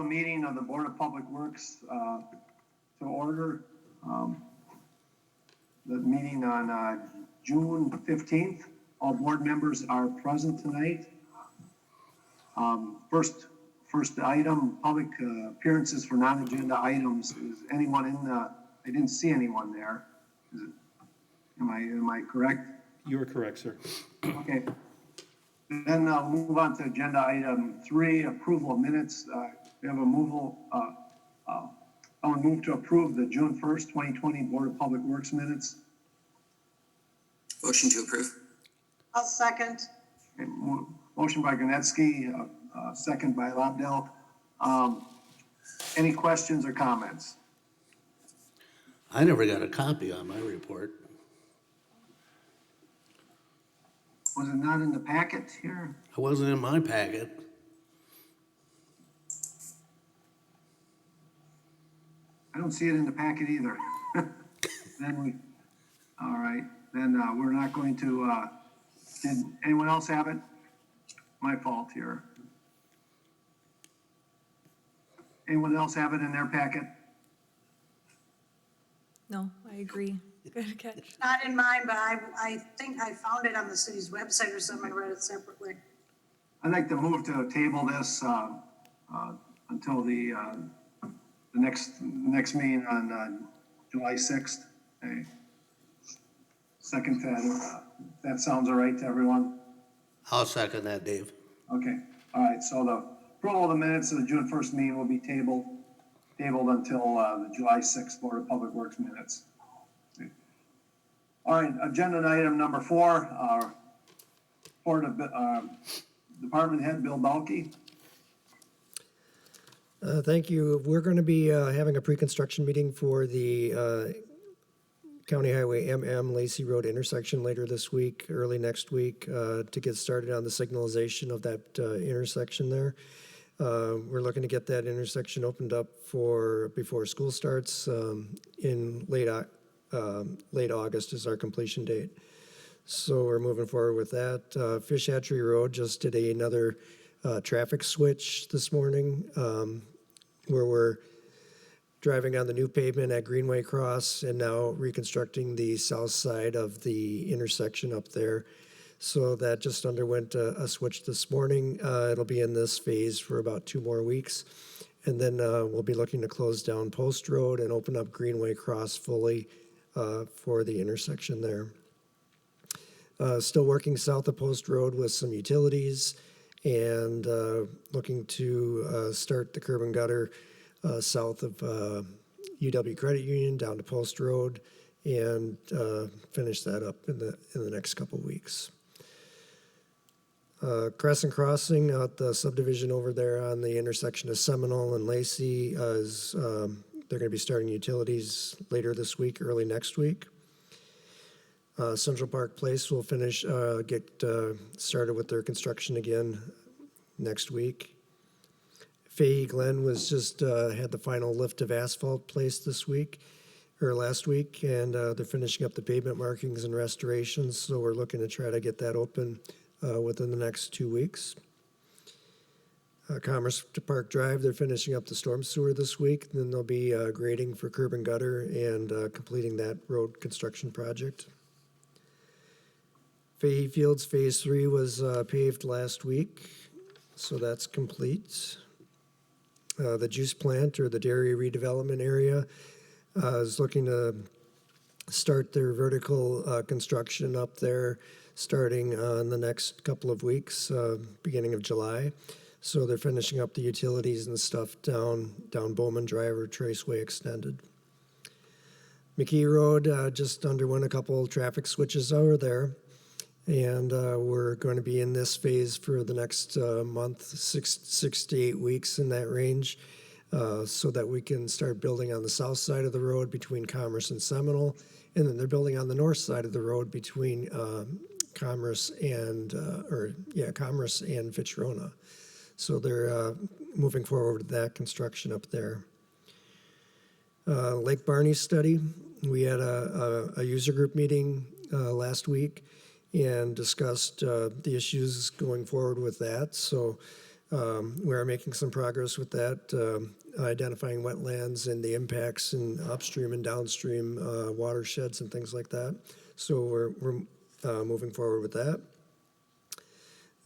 Meeting of the Board of Public Works to order. The meeting on June 15th. All board members are present tonight. First item, public appearances for non-agenda items. Is anyone in the, I didn't see anyone there. Am I correct? You are correct, sir. Okay. Then I'll move on to agenda item 3, approval of minutes. We have a I would move to approve the June 1st, 2020 Board of Public Works minutes. Motion to approve. I'll second. Okay, motion by Gronetsky, second by Lobdell. Any questions or comments? I never got a copy on my report. Was it not in the packet here? It wasn't in my packet. I don't see it in the packet either. All right, then we're not going to, did anyone else have it? My fault here. Anyone else have it in their packet? No, I agree. Good catch. Not in mine, but I think I found it on the city's website or something. I read it separately. I'd like to move to table this until the next meeting on July 6th. Okay. Second that sounds all right to everyone? I'll second that, Dave. Okay, all right, so the approval of the minutes of the June 1st meeting will be tabled until the July 6th Board of Public Works minutes. Okay. All right, agenda item number 4, Department Head Bill Balke. Thank you. We're going to be having a pre-construction meeting for the County Highway Lacey Road intersection later this week, early next week, to get started on the signalization of that intersection there. We're looking to get that intersection opened up before school starts in late August is our completion date. So we're moving forward with that. Hatchery Road just did another traffic switch this morning, where we're driving on the new pavement at Greenway Cross and now reconstructing the south side of the intersection up there. So that just underwent a switch this morning. It'll be in this phase for about 2 more weeks. And then we'll be looking to close down Post Road and open up Greenway Cross fully for the intersection there. Still working south of Post Road with some utilities and looking to start the curb and gutter south of UW Credit Union down to Post Road and finish that up in the next couple weeks. Crescent Crossing out the subdivision over there on the intersection of Seminole and Lacey is they're going to be starting utilities later this week, early next week. Central Park Place will get started with their construction again next week. Fahey Glen was just had the final lift of asphalt placed last week, and they're finishing up the pavement markings and restorations, so we're looking to try to get that open within the next 2 weeks. Commerce to Park Drive, they're finishing up the storm sewer this week, then they'll be grading for curb and gutter and completing that road construction project. Fahey Fields Phase 3 was paved last week, so that's complete. The juice plant or the dairy redevelopment area is looking to start their vertical construction up there starting in the next couple of weeks, beginning of July. So they're finishing up the utilities and stuff down Bowman Drive or Traceway Extended. McKee Road just underwent a couple traffic switches over there. And we're going to be in this phase for the next month, 6 to 8 weeks in that range, so that we can start building on the south side of the road between Commerce and Seminole. And then they're building on the north side of the road between Commerce and Fitchburg. So they're moving forward with that construction up there. Lake Barney study. We had a user group meeting last week and discussed the issues going forward with that. So We are making some progress with that, identifying wetlands and the impacts in upstream and downstream watersheds and things like that. So we're moving forward with that.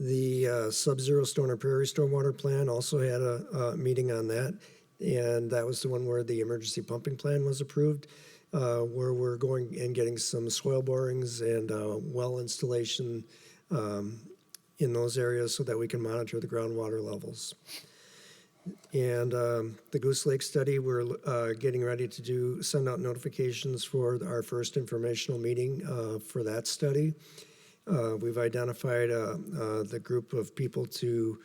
The Sub-Zero Stoner Prairie Stormwater Plan also had a meeting on that, and that was the one where the emergency pumping plan was approved, where we're going and getting some soil borings and well installation in those areas so that we can monitor the groundwater levels. And the Goose Lake study, we're getting ready to send out notifications for our first informational meeting for that study. We've identified the group of people to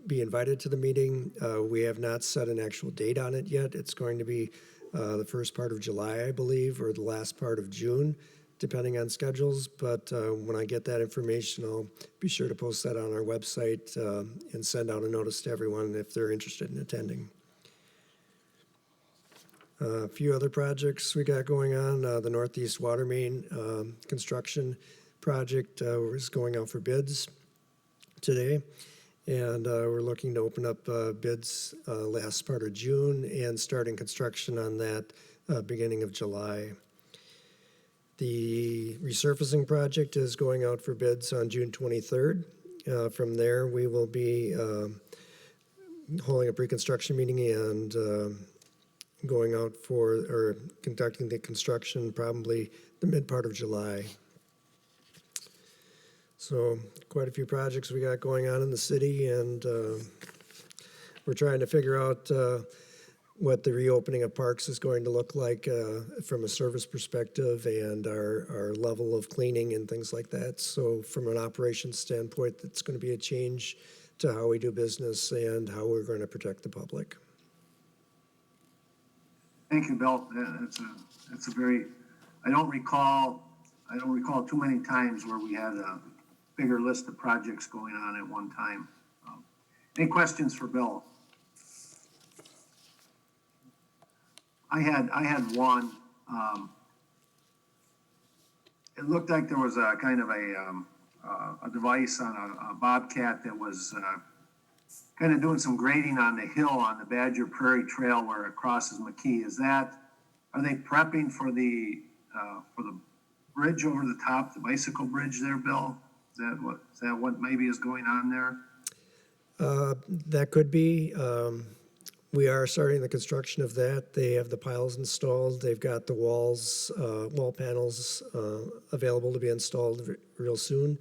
be invited to the meeting. We have not set an actual date on it yet. It's going to be the first part of July, I believe, or the last part of June, depending on schedules. But when I get that information, I'll be sure to post that on our website and send out a notice to everyone if they're interested in attending. A few other projects we got going on. The Northeast Water Main construction project is going out for bids today. And we're looking to open up bids last part of June and starting construction on that beginning of July. The resurfacing project is going out for bids on June 23rd. From there, we will be holding a pre-construction meeting and going out for, or conducting the construction probably the mid part of July. So quite a few projects we got going on in the city, and we're trying to figure out what the reopening of parks is going to look like from a service perspective and our level of cleaning and things like that. So from an operations standpoint, it's going to be a change to how we do business and how we're going to protect the public. Thank you, Bill. It's a very, I don't recall too many times where we had a bigger list of projects going on at one time. Any questions for Bill? I had one. It looked like there was a kind of a device on a Bobcat that was kind of doing some grading on the hill on the Badger Prairie Trail where it crosses McKee. Are they prepping for the bridge over the top, the bicycle bridge there, Bill? Is that what maybe is going on there? That could be. We are starting the construction of that. They have the piles installed. They've got the walls, wall panels available to be installed real soon.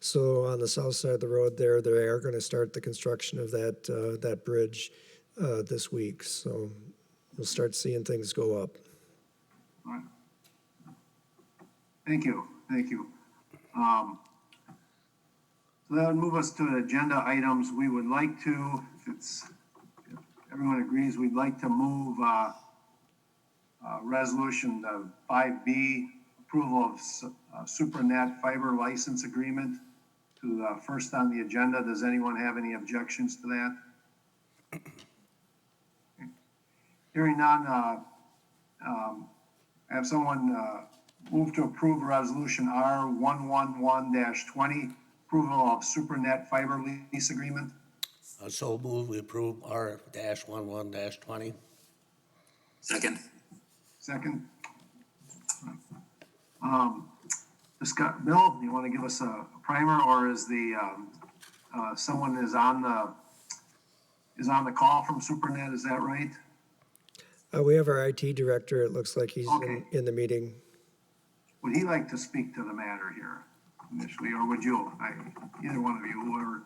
So on the south side of the road there, they are going to start the construction of that bridge this week. So we'll start seeing things go up. All right. Thank you. So that would move us to the agenda items. We would like to, if everyone agrees, we'd like to move resolution 5B, approval of SuperNet fiber license agreement to first on the agenda. Does anyone have any objections to that? Okay. Hearing none, have someone move to approve resolution R111-20, approval of SuperNet fiber lease agreement. So move, we approve R-11-20. Second. Second. Bill, you want to give us a primer, or is someone is on the call from SuperNet? Is that right? We have our IT director. It looks like he's Okay. in the meeting. Would he like to speak to the matter here initially, or would you? Either one of you, whoever.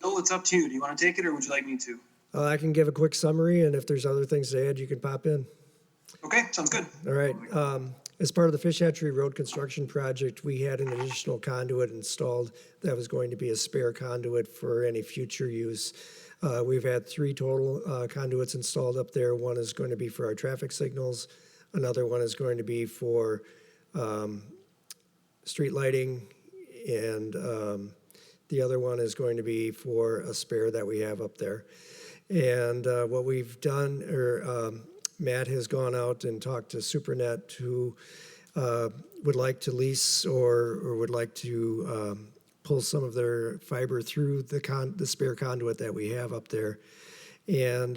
Bill, it's up to you. Do you want to take it or would you like me to? I can give a quick summary, and if there's other things to add, you can pop in. Okay, sounds good. All right. As part of the Fish Hatchery Road construction project, we had an additional conduit installed that was going to be a spare conduit for any future use. We've had 3 total conduits installed up there. One is going to be for our traffic signals. Another one is going to be for street lighting, and the other one is going to be for a spare that we have up there. And what we've done, Matt has gone out and talked to SuperNet, who would like to lease or would like to pull some of their fiber through the spare conduit that we have up there. And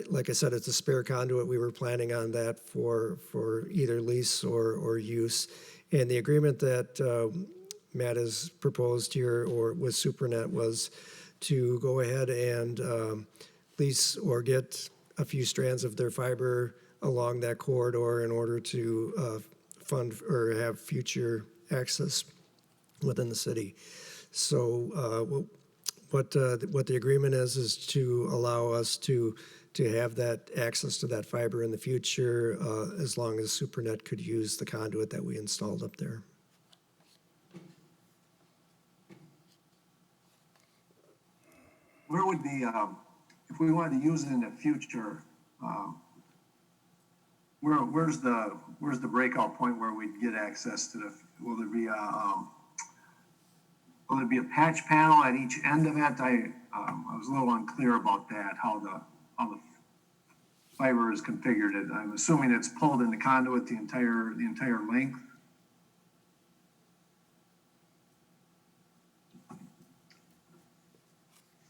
like I said, it's a spare conduit. We were planning on that for either lease or use. And the agreement that Matt has proposed here or with SuperNet was to go ahead and lease or get a few strands of their fiber along that corridor in order to fund or have future access within the city. So what the agreement is to allow us to have that access to that fiber in the future, as long as SuperNet could use the conduit that we installed up there. Where would the, if we wanted to use it in the future, where's the breakout point where we'd get access to the, will there be a patch panel at each end of it? I was a little unclear about that, how the fiber is configured. I'm assuming it's pulled in the conduit the entire length.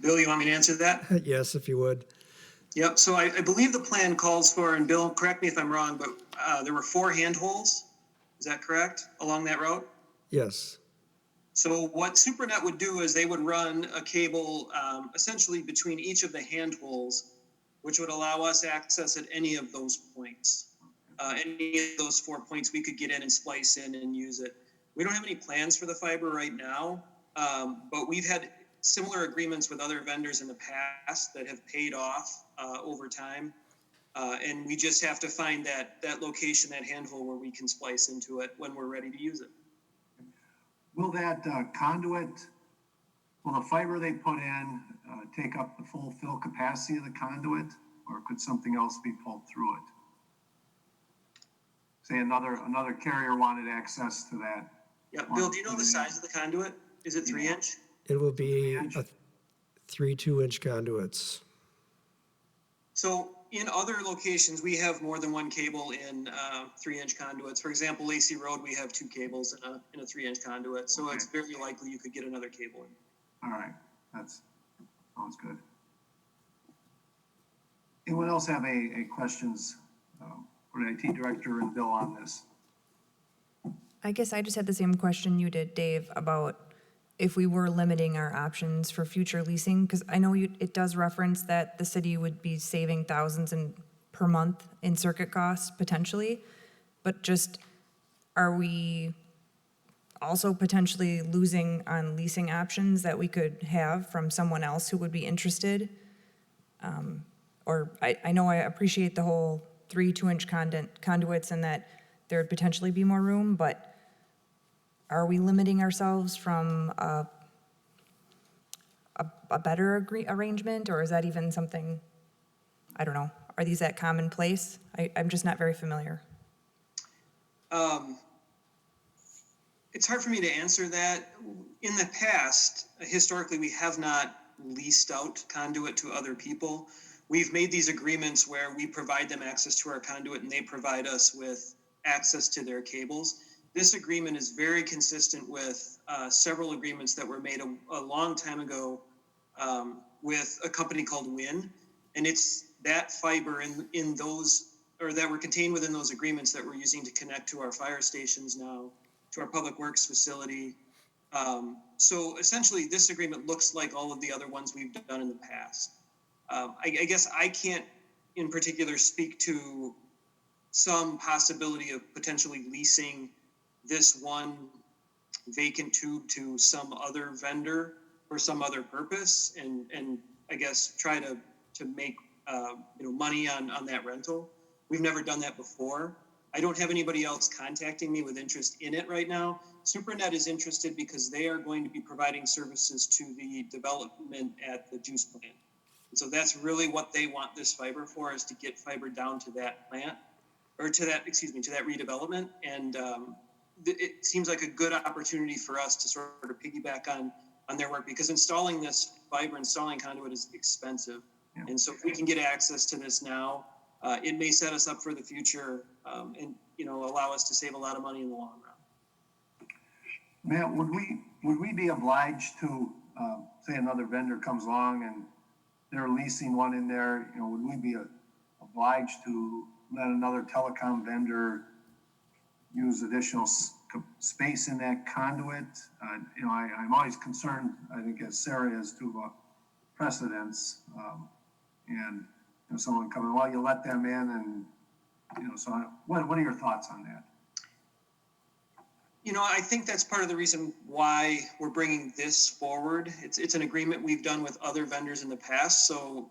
Bill, you want me to answer that? Yes, if you would. Yep, so I believe the plan calls for, and Bill, correct me if I'm wrong, but there were 4 handholds, is that correct, along that route? Yes. So what SuperNet would do is they would run a cable essentially between each of the handholds, which would allow us access at any of those points. Any of those 4 points we could get in and splice in and use it. We don't have any plans for the fiber right now, but we've had similar agreements with other vendors in the past that have paid off over time. And we just have to find that location, that handhole where we can splice into it when we're ready to use it. Will that conduit, will the fiber they put in take up the full fill capacity of the conduit, or could something else be pulled through it? Say another carrier wanted access to that. Yeah, Bill, do you know the size of the conduit? Is it 3-inch? It will be 3 2-inch conduits. So in other locations, we have more than one cable in 3-inch conduits. For example, Lacy Road, we have 2 cables in a 3-inch conduit. So it's very likely you could get another cable in. All right, sounds good. Anyone else have any questions for the IT director and Bill on this? I guess I just had the same question you did, Dave, about if we were limiting our options for future leasing, because I know it does reference that the city would be saving thousands per month in circuit costs potentially, but just are we also potentially losing on leasing options that we could have from someone else who would be interested? Or I know I appreciate the whole 3 2-inch conduits and that there would potentially be more room, but are we limiting ourselves from a better arrangement, or is that even something, I don't know, are these at commonplace? I'm just not very familiar. It's hard for me to answer that. In the past, historically, we have not leased out conduit to other people. We've made these agreements where we provide them access to our conduit and they provide us with access to their cables. This agreement is very consistent with several agreements that were made a long time ago with a company called WIN. And it's that fiber in those, or that were contained within those agreements that we're using to connect to our fire stations now, to our public works facility. So essentially, this agreement looks like all of the other ones we've done in the past. I guess I can't in particular speak to some possibility of potentially leasing this one vacant tube to some other vendor for some other purpose, and I guess try to make money on that rental. We've never done that before. I don't have anybody else contacting me with interest in it right now. SuperNet is interested because they are going to be providing services to the development at the juice plant. And so that's really what they want this fiber for, is to get fiber down to that plant, or to that redevelopment. And it seems like a good opportunity for us to sort of piggyback on their work, because installing this fiber, installing conduit is expensive. Yeah. And so if we can get access to this now, it may set us up for the future, and allow us to save a lot of money in the long run. Matt, would we would we be obliged to, say another vendor comes along and they're leasing one in there, you know, would we be obliged to let another telecom vendor use additional space in that conduit? You know, I'm always concerned, I think as Sarah is, to precedents, and, you know, someone coming, well, you let them in and, you know, so what are your thoughts on that? You know, I think that's part of the reason why we're bringing this forward. It's an agreement we've done with other vendors in the past, so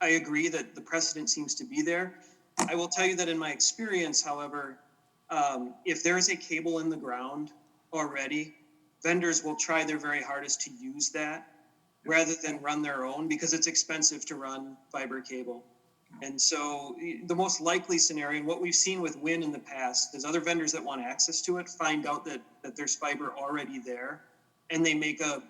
I agree that the precedent seems to be there. I will tell you that in my experience, however, if there is a cable in the ground already, vendors will try their very hardest to use that rather than run their own, because it's expensive to run fiber cable. And so the most likely scenario, and what we've seen with wind in the past, is other vendors that want access to it find out that there's fiber already there, and they make a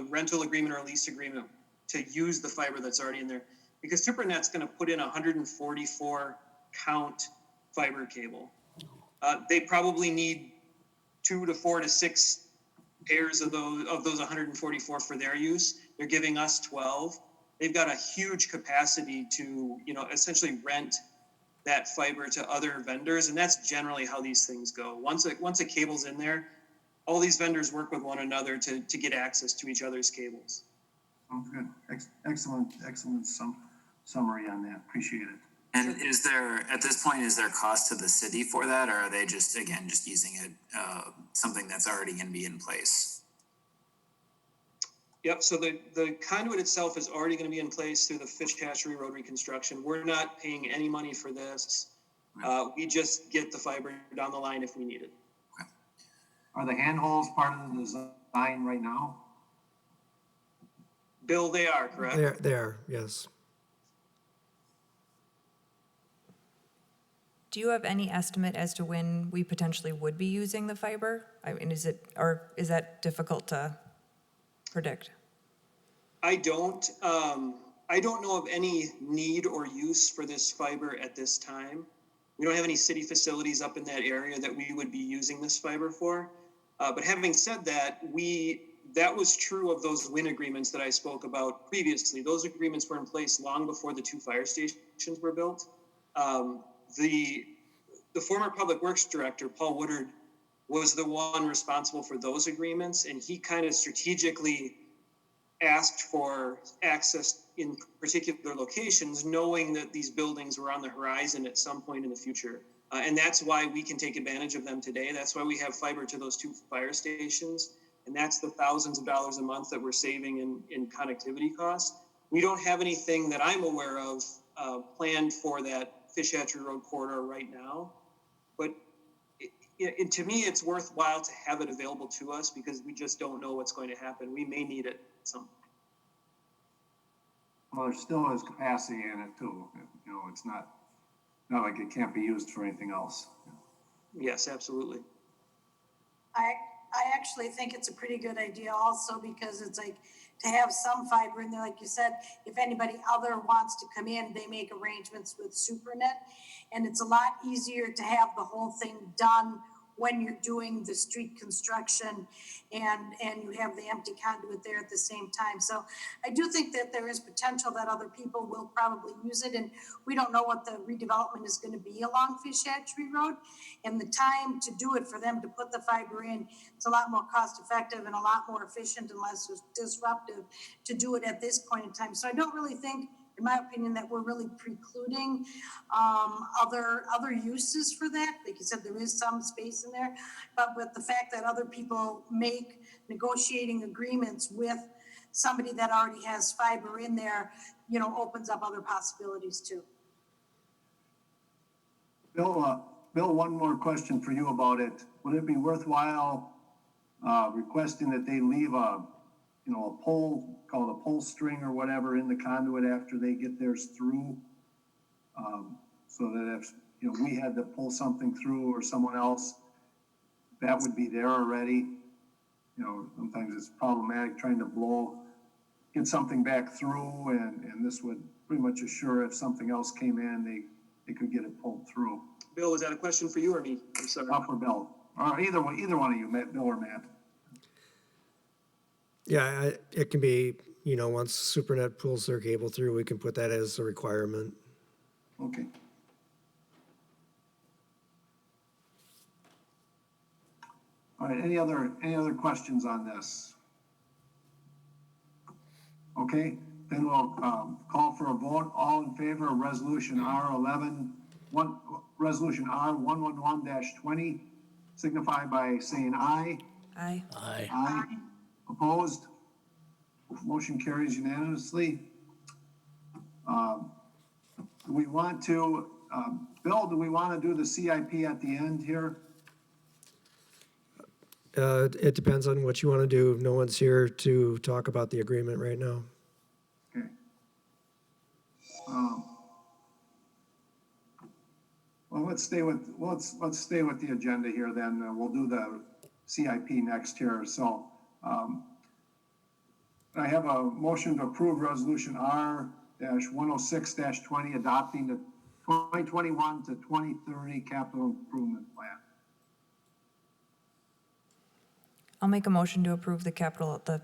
rental agreement or a lease agreement to use the fiber that's already in there. Because TimberNet's going to put in 144 count fiber cable. They probably need 2 to 4 to 6 pairs of those 144 for their use. They're giving us 12. They've got a huge capacity to, you know, essentially rent that fiber to other vendors, and that's generally how these things go. Once a cable's in there, all these vendors work with one another to get access to each other's cables. Sounds good. Excellent summary on that. Appreciate it. And is there, at this point, is there cost to the city for that, or are they just using it, something that's already going to be in place? Yep, so the conduit itself is already going to be in place through the Hatchery road reconstruction. We're not paying any money for this. We just get the fiber down the line if we need it. Okay. Are the handholds part of the design right now? Bill, they are, correct? They are, yes. Do you have any estimate as to when we potentially would be using the fiber? I mean, is that difficult to predict? I don't know of any need or use for this fiber at this time. We don't have any city facilities up in that area that we would be using this fiber for. But having said that, that was true of those wind agreements that I spoke about previously. Those agreements were in place long before the 2 fire stations were built. The former public works director, Paul Woodard, was the one responsible for those agreements, and he kind of strategically asked for access in particular locations, knowing that these buildings were on the horizon at some point in the future. And that's why we can take advantage of them today. That's why we have fiber to those 2 fire stations. And that's the thousands of dollars a month that we're saving in connectivity costs. We don't have anything that I'm aware of planned for that Hatchery Road corridor right now. But to me, it's worthwhile to have it available to us because we just don't know what's going to happen. We may need it at some point. Well, there still is capacity in it too. You know, it's not like it can't be used for anything else. Yes, absolutely. I actually think it's a pretty good idea also because it's like to have some fiber in there, like you said, if anybody other wants to come in, they make arrangements with SuperNet. And it's a lot easier to have the whole thing done when you're doing the street construction and you have the empty conduit there at the same time. So I do think that there is potential that other people will probably use it. And we don't know what the redevelopment is going to be along Hatchery Road. And the time to do it for them to put the fiber in, it's a lot more cost effective and a lot more efficient and less disruptive to do it at this point in time. So I don't really think, in my opinion, that we're really precluding other uses for that. Like you said, there is some space in there, but with the fact that other people make negotiating agreements with somebody that already has fiber in there, you know, opens up other possibilities too. Bill, one more question for you about it. Would it be worthwhile requesting that they leave a pole, called a pull string or whatever, in the conduit after they get theirs through? So that if, you know, we had to pull something through or someone else, that would be there already. You know, sometimes it's problematic trying to get something back through, and this would pretty much assure if something else came in, they could get it pulled through. Bill, was that a question for you or me? I'm sorry. Up or Bill, or either one of you, Bill or Matt. Yeah, it can be, once SuperNet pulls their cable through, we can put that as a requirement. Okay. All right, any other questions on this? Okay, then we'll call for a vote. All in favor of Resolution Resolution R111-20, signify by saying aye. Aye. Aye. Aye. Opposed? Motion carries unanimously. Do we want to, Bill, do we want to do the CIP at the end here? It depends on what you want to do. No one's here to talk about the agreement right now. Okay. Well, let's stay with the agenda here then. We'll do the CIP next here. So, I have a motion to approve resolution R-106-20, adopting the 2021 to 2030 capital improvement plan. I'll make a motion to approve the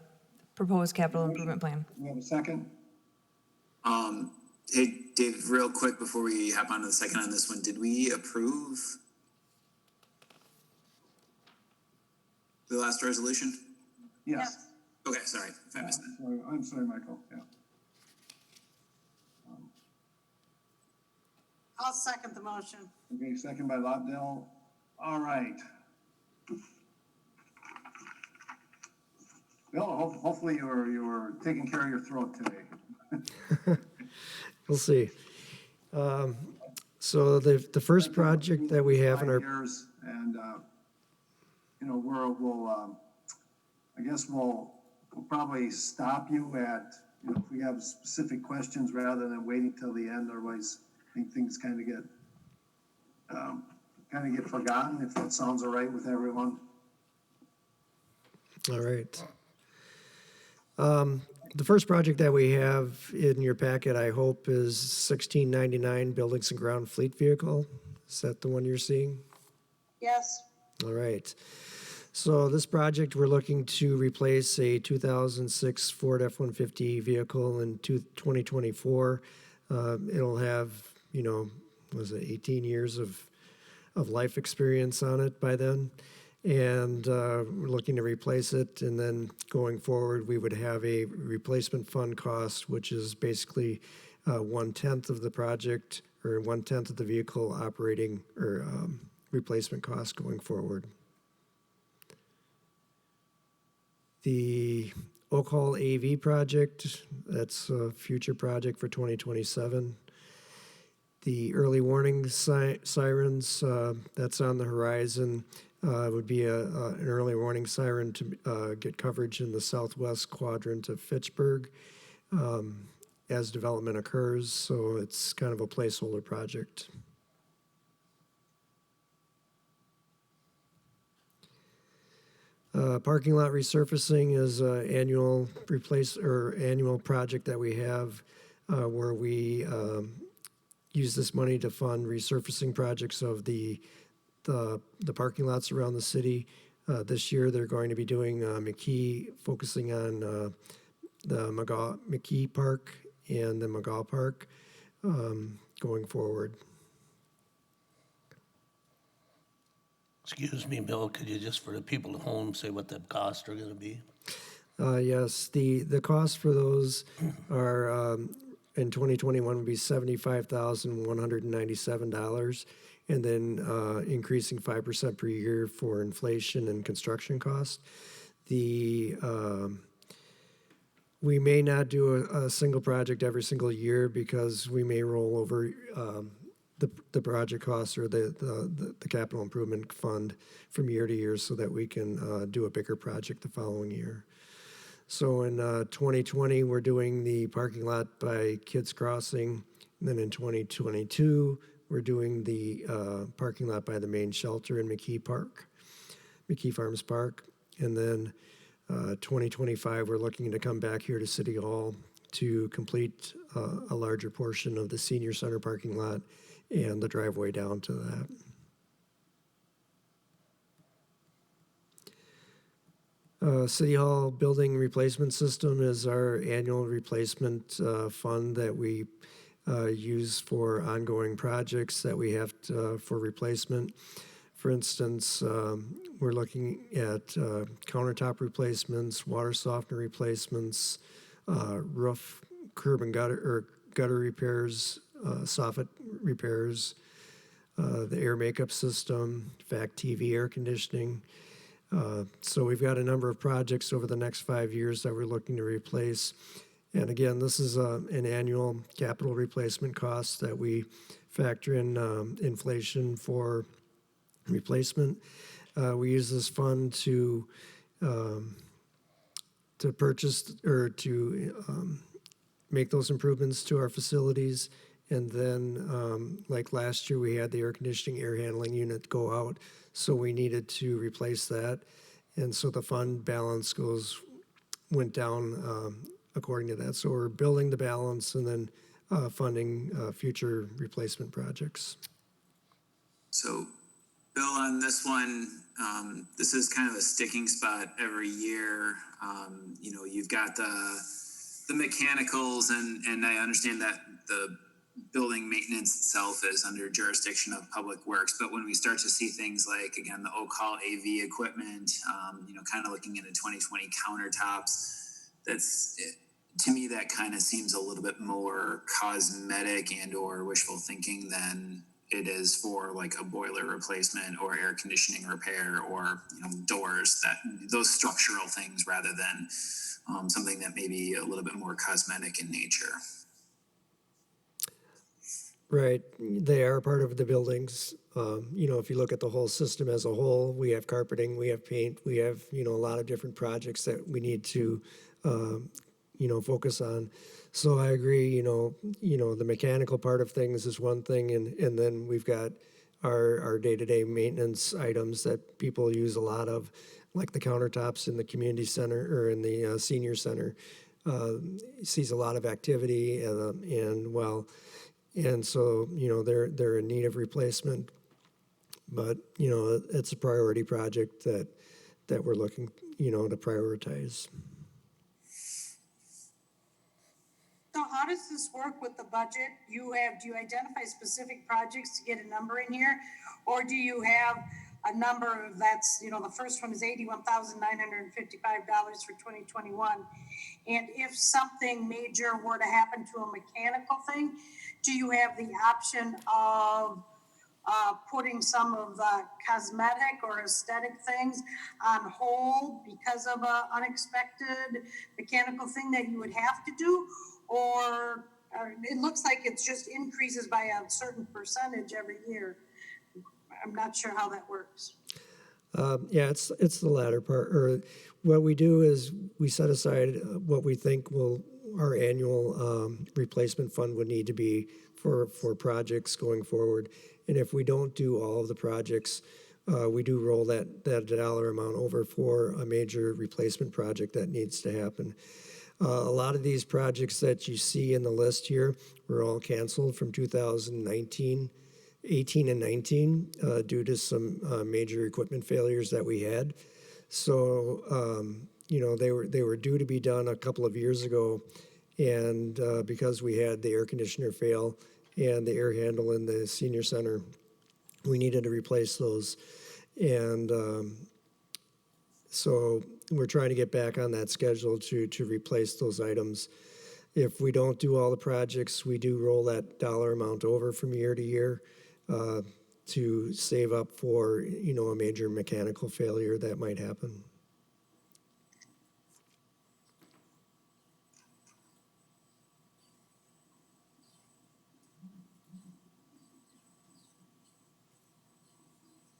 proposed capital improvement plan. We have a second? Hey, Dave, real quick before we hop on to the second on this one, did we approve the last resolution? Yes. Okay, sorry if I missed that. I'm sorry, Michael, yeah. I'll second the motion. Okay, second by Lobdell. All right. Bill, hopefully you were taking care of your throat today. We'll see. So the first project that we have in our, Years, and, I guess we'll probably stop you at, if we have specific questions rather than waiting till the end, otherwise I think things kind of get forgotten, if that sounds all right with everyone. all right. The first project that we have in your packet, I hope, is 1699 Buildings and Ground Fleet Vehicle. Is that the one you're seeing? Yes. All right. So this project, we're looking to replace a 2006 Ford F-150 vehicle in 2024. It'll have, 18 years of life experience on it by then. And we're looking to replace it. And then going forward, we would have a replacement fund cost, which is basically 1/10 of the project, or 1/10 of the vehicle operating or replacement cost going forward. The Oak Hall AV project, that's a future project for 2027. The early warning sirens, that's on the horizon. Would be an early warning siren to get coverage in the southwest quadrant of Fitchburg as development occurs. So it's kind of a placeholder project. Parking lot resurfacing is an annual annual project that we have where we use this money to fund resurfacing projects of the parking lots around the city. This year, they're going to be doing focusing on the McKee Park and the McGaw Park going forward. Excuse me, Bill, could you just, for the people at home, say what the costs are gonna be? Yes, the cost for those are in 2021 would be $75,197, and then increasing 5% per year for inflation and construction costs. We may not do a single project every single year because we may roll over the project costs or the capital improvement fund from year to year so that we can do a bigger project the following year. So in 2020, we're doing the parking lot by Kids Crossing. And then in 2022, we're doing the parking lot by the main shelter in McKee Farms Park. And then 2025, we're looking to come back here to City Hall to complete a larger portion of the senior center parking lot and the driveway down to that. City Hall Building Replacement System is our annual replacement fund that we use for ongoing projects that we have for replacement. For instance, we're looking at countertop replacements, water softener replacements, roof, curb and gutter repairs, soffit repairs, the air makeup system, fact TV air conditioning. So we've got a number of projects over the next 5 years that we're looking to replace. And again, this is an annual capital replacement cost that we factor in inflation for replacement. We use this fund to purchase or to make those improvements to our facilities. And then, like last year, we had the air conditioning, air handling unit go out, so we needed to replace that. And so the fund balance went down according to that. So we're building the balance and then funding future replacement projects. So, Bill, on this one, this is kind of a sticking spot every year. You've got the mechanicals, and I understand that the building maintenance itself is under jurisdiction of Public Works, but when we start to see things like, again, the OCall AV equipment, kind of looking into 2020 countertops, to me, that kind of seems a little bit more cosmetic and or wishful thinking than it is for like a boiler replacement or air conditioning repair or doors, those structural things, rather than something that may be a little bit more cosmetic in nature. Right, they are part of the buildings. If you look at the whole system as a whole, we have carpeting, we have paint, we have, a lot of different projects that we need to, focus on. So I agree, the mechanical part of things is one thing, and then we've got our day-to-day maintenance items that people use a lot of, like the countertops in the community center or in the senior center. Sees a lot of activity and so, they're in need of replacement, but, it's a priority project that we're looking, to prioritize. So how does this work with the budget? Do you identify specific projects to get a number in here? Or do you have a number that's, the first one is $81,955 for 2021. And if something major were to happen to a mechanical thing, do you have the option of putting some of the cosmetic or aesthetic things on hold because of an unexpected mechanical thing that you would have to do? Or it looks like it's just increases by a certain percentage every year. I'm not sure how that works. Yeah, it's the latter part. Or what we do is we set aside what we think our annual replacement fund would need to be for projects going forward. And if we don't do all of the projects, we do roll that dollar amount over for a major replacement project that needs to happen. A lot of these projects that you see in the list here were all canceled from 2019, 18 and 19 due to some major equipment failures that we had. So, they were due to be done a couple of years ago. And because we had the air conditioner fail and the air handle in the senior center, we needed to replace those. And so we're trying to get back on that schedule to replace those items. If we don't do all the projects, we do roll that dollar amount over from year to year to save up for, a major mechanical failure that might happen.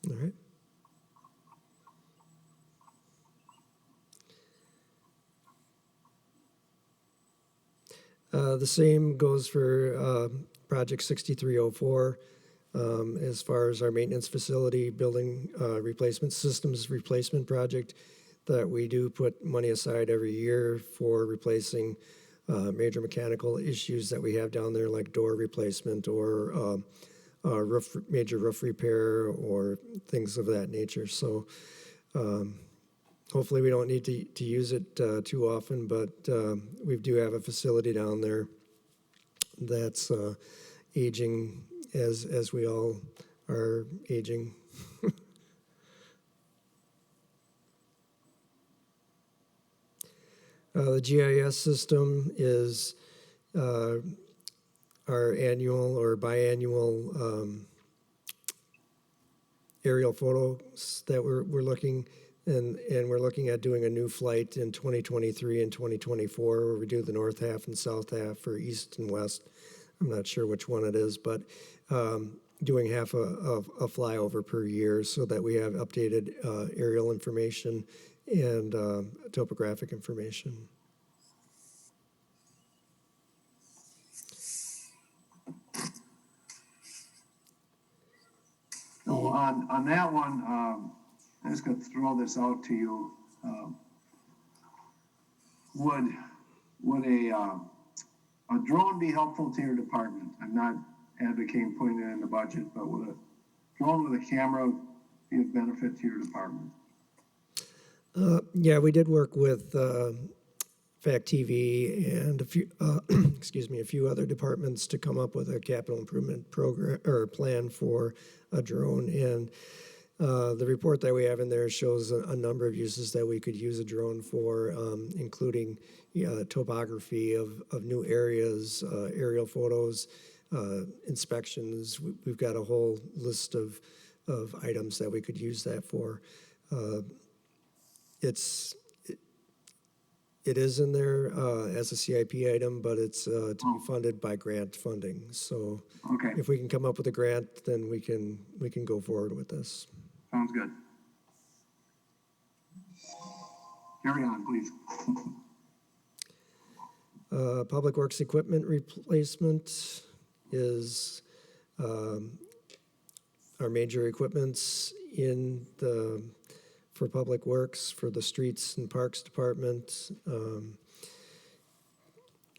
All right. The same goes for Project 6304. As far as our maintenance facility building replacement systems replacement project, that we do put money aside every year for replacing major mechanical issues that we have down there, like door replacement or major roof repair or things of that nature. So hopefully we don't need to use it too often, but we do have a facility down there that's aging as we all are aging. The GIS system is our annual or biannual aerial photos that we're looking, and we're looking at doing a new flight in 2023 and 2024 where we do the north half and south half for east and west. I'm not sure which one it is, but doing half a flyover per year so that we have updated aerial information and topographic information. So on that one, I'm just gonna throw this out to you. Would a drone be helpful to your department? I'm not advocating putting it in the budget, but would a drone with a camera be of benefit to your department? Yeah, we did work with Fact TV and a few, a few other departments to come up with a capital improvement program or plan for a drone. And the report that we have in there shows a number of uses that we could use a drone for, including topography of new areas, aerial photos, inspections. We've got a whole list of items that we could use that for. It is in there as a CIP item, but it's to be funded by grant funding. So Okay, if we can come up with a grant, then we can go forward with this. sounds good. Carry on, please. Public Works equipment replacement is our major equipments for Public Works, for the Streets and Parks Department.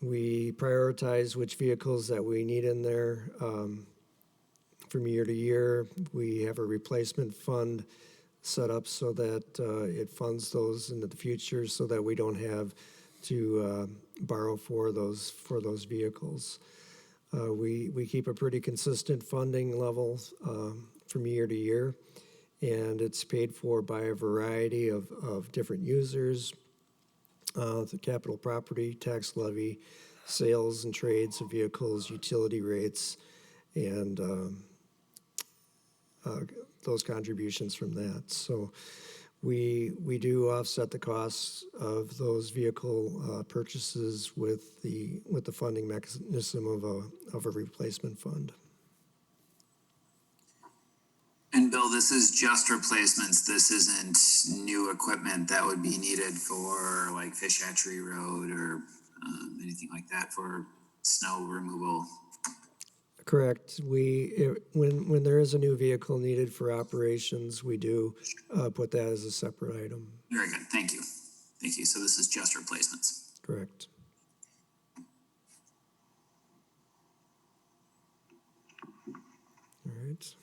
We prioritize which vehicles that we need in there. From year to year, we have a replacement fund set up so that it funds those into the future so that we don't have to borrow for those vehicles. We keep a pretty consistent funding level from year to year, and it's paid for by a variety of different users. The capital property tax levy, sales and trades of vehicles, utility rates, and those contributions from that. So we do offset the costs of those vehicle purchases with the funding mechanism of a replacement fund. And Bill, this is just replacements. This isn't new equipment that would be needed for like Fish Hatchery Road or anything like that for snow removal. Correct. When there is a new vehicle needed for operations, we do put that as a separate item. Very good. Thank you. Thank you. So this is just replacements. Correct. All right.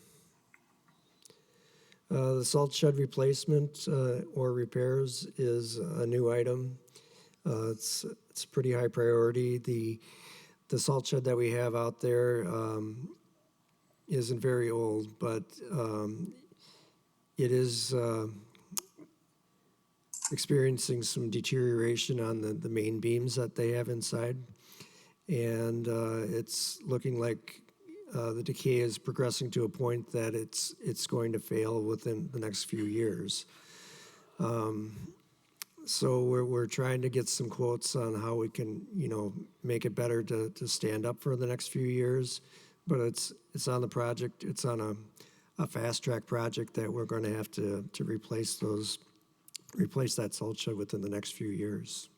The salt shed replacement or repairs is a new item. It's pretty high priority. The salt shed that we have out there isn't very old, but it is experiencing some deterioration on the main beams that they have inside. And it's looking like the decay is progressing to a point that it's going to fail within the next few years. So we're trying to get some quotes on how we can, make it better to stand up for the next few years. But it's on the project. It's on a fast track project that we're going to have to replace that salt shed within the next few years.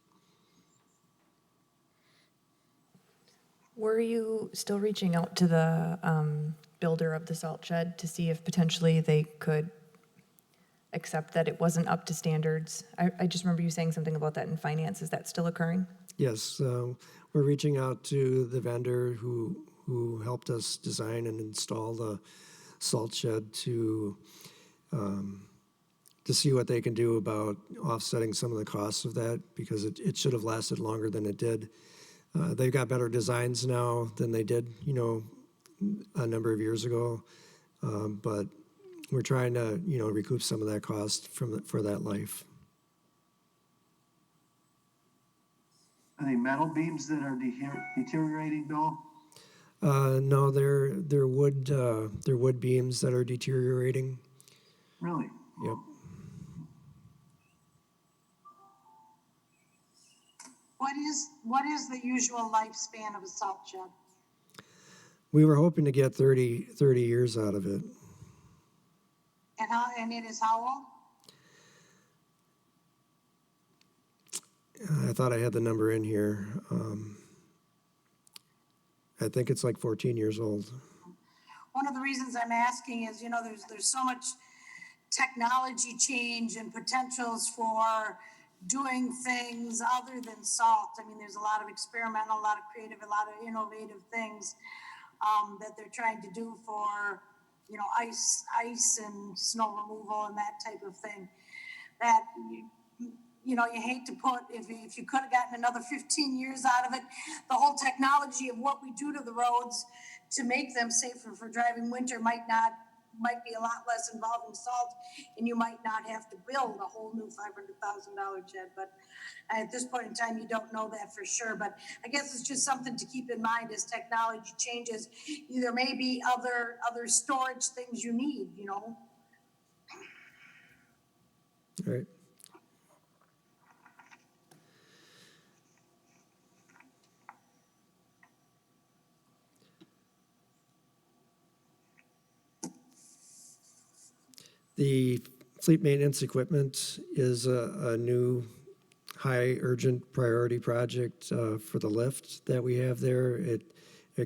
Were you still reaching out to the builder of the salt shed to see if potentially they could accept that it wasn't up to standards? I just remember you saying something about that in finance. Is that still occurring? Yes, we're reaching out to the vendor who helped us design and install the salt shed to to see what they can do about offsetting some of the costs of that, because it should have lasted longer than it did. They've got better designs now than they did, a number of years ago. But we're trying to, recoup some of that cost for that life. Are they metal beams that are deteriorating, Bill? No, they're wood beams that are deteriorating. Really? Yep. What is the usual lifespan of a salt shed? We were hoping to get 30 years out of it. And it is how old? I thought I had the number in here. I think it's like 14 years old. One of the reasons I'm asking is, there's so much technology change and potentials for doing things other than salt. I mean, there's a lot of experimental, a lot of creative, a lot of innovative things that they're trying to do for, ice and snow removal and that type of thing. That you hate to put, if you could have gotten another 15 years out of it, the whole technology of what we do to the roads to make them safer for driving winter might be a lot less involving salt, and you might not have to build a whole new $500,000 shed. But at this point in time, you don't know that for sure. But I guess it's just something to keep in mind as technology changes. There may be other storage things you need, All right. The fleet maintenance equipment is a new high urgent priority project for the lift that we have there. It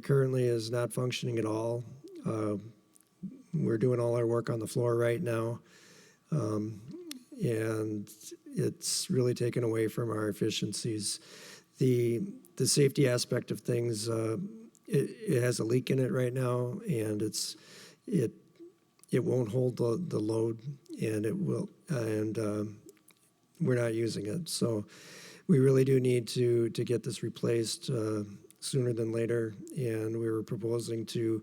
currently is not functioning at all. We're doing all our work on the floor right now, and it's really taken away from our efficiencies. The safety aspect of things, it has a leak in it right now, and it won't hold the load, and we're not using it. So we really do need to get this replaced sooner than later, and we were proposing to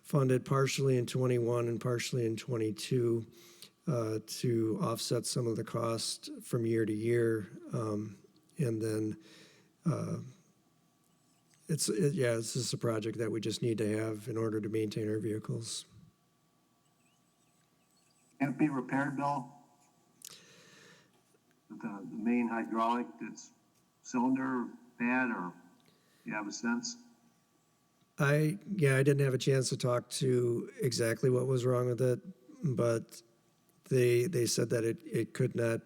fund it partially in 21 and partially in 22 to offset some of the cost from year to year, and then it's just a project that we just need to have in order to maintain our vehicles. Can't be repaired, Bill? The main hydraulic, that's cylinder bad, or you have a sense? I didn't have a chance to talk to exactly what was wrong with it, but they said that it could not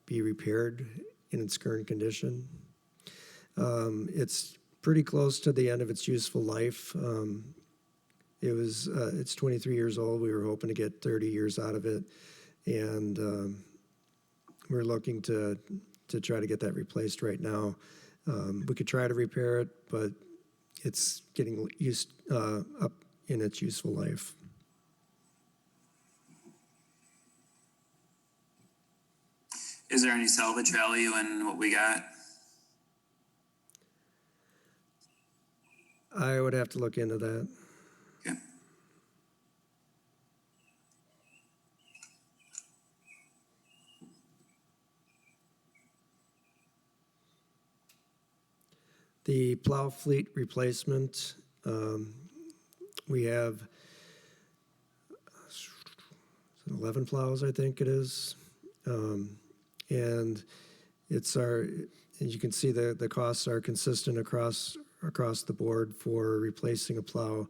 be repaired in its current condition. It's pretty close to the end of its useful life. It's 23 years old. We were hoping to get 30 years out of it, and we're looking to try to get that replaced right now. We could try to repair it, but it's getting up in its useful life. Is there any salvage value in what we got? I would have to look into that. Okay. The plow fleet replacement, we have 11 plows, I think it is. And as you can see, the costs are consistent across the board for replacing a plow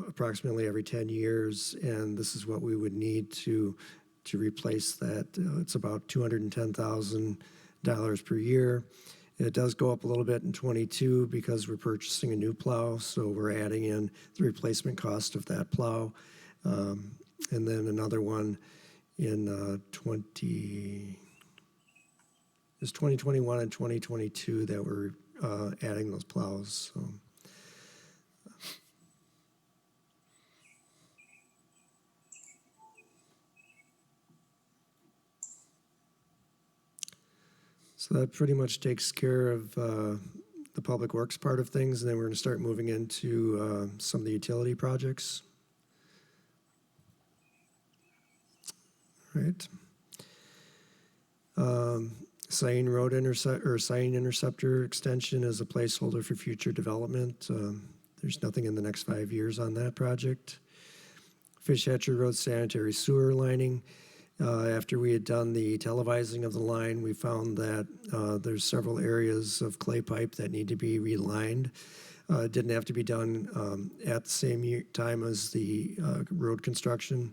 approximately every 10 years. And this is what we would need to replace that. It's about $210,000 per year. It does go up a little bit in 22 because we're purchasing a new plow, so we're adding in the replacement cost of that plow. And then another one in 2021 and 2022 that we're adding those plows. So. So that pretty much takes care of the public works part of things, and then we're going to start moving into some of the utility projects. Right. Sign road sign interceptor extension is a placeholder for future development. There's nothing in the next 5 years on that project. Fish Hatchery Road sanitary sewer lining. After we had done the televising of the line, we found that there's several areas of clay pipe that need to be relined. It didn't have to be done at the same time as the road construction.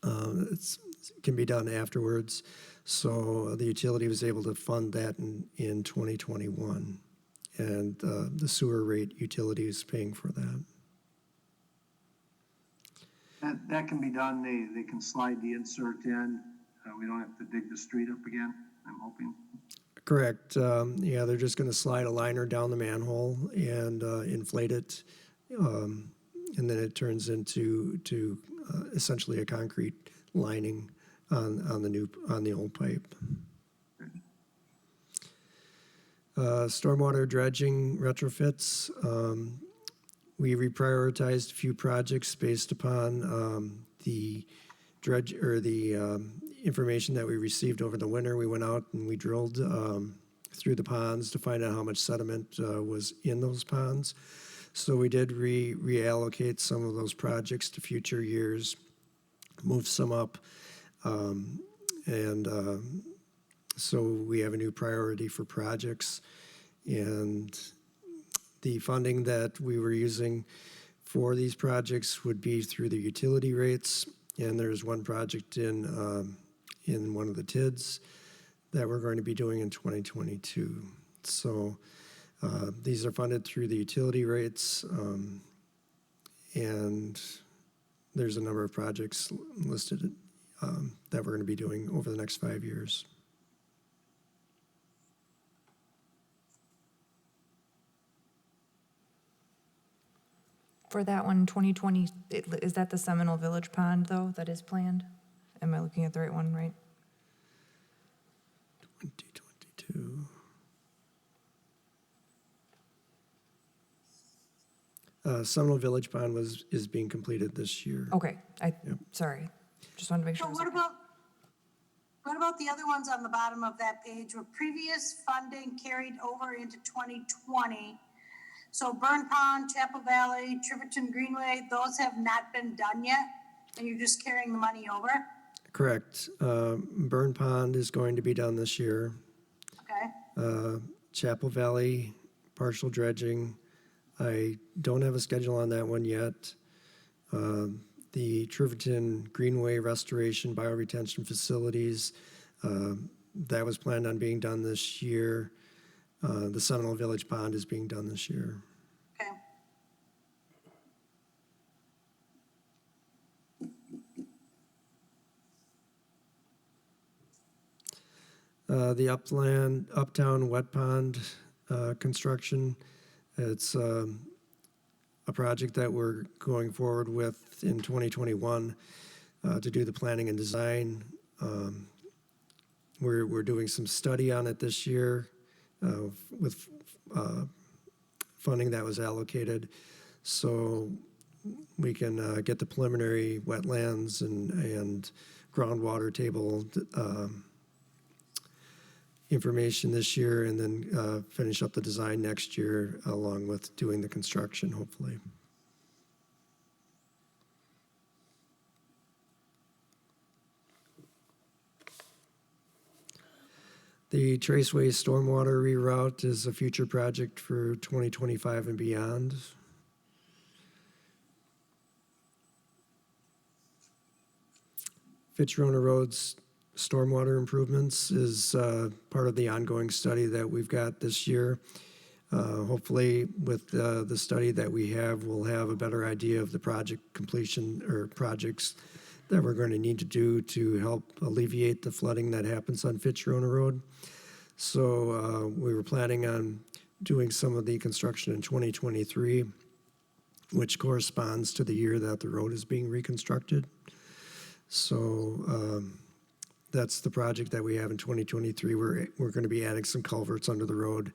It can be done afterwards. So the utility was able to fund that in 2021. And the sewer rate utility is paying for that. That can be done. They can slide the insert in. We don't have to dig the street up again, I'm hoping. Correct. Yeah, they're just going to slide a liner down the manhole and inflate it. And then it turns into essentially a concrete lining on the old pipe. Stormwater dredging retrofits. We reprioritized a few projects based upon the dredge or the information that we received over the winter. We went out and we drilled through the ponds to find out how much sediment was in those ponds. So we did reallocate some of those projects to future years, move some up, so we have a new priority for projects. And the funding that we were using for these projects would be through the utility rates. And there's one project in one of the TIDs that we're going to be doing in 2022. So these are funded through the utility rates, and there's a number of projects listed that we're going to be doing over the next 5 years. For that one, 2020, is that the Seminole Village Pond, though, that is planned? Am I looking at the right one, right? 2022. Seminole Village Pond is being completed this year. Okay, sorry, just wanted to make So sure. what about the other ones on the bottom of that page where previous funding carried over into 2020? So Burn Pond, Chapel Valley, Triverton Greenway, those have not been done yet, and you're just carrying the money over? Correct. Burn Pond is going to be done this year. Okay, Chapel Valley, partial dredging. I don't have a schedule on that one yet. The Triverton Greenway restoration bioretention facilities, that was planned on being done this year. The Seminole Village Pond is being done this year. okay. The Uptown Wet Pond construction, it's a project that we're going forward with in 2021 to do the planning and design. We're doing some study on it this year with funding that was allocated, so we can get the preliminary wetlands and groundwater table information this year, and then finish up the design next year along with doing the construction, hopefully. The Traceway Stormwater Reroute is a future project for 2025 and beyond. Fitchburg Road's stormwater improvements is part of the ongoing study that we've got this year. Hopefully with the study that we have, we'll have a better idea of the project completion or projects that we're going to need to do to help alleviate the flooding that happens on Fitchburg Road. So we were planning on doing some of the construction in 2023, which corresponds to the year that the road is being reconstructed. So that's the project that we have in 2023. We're going to be adding some culverts under the road,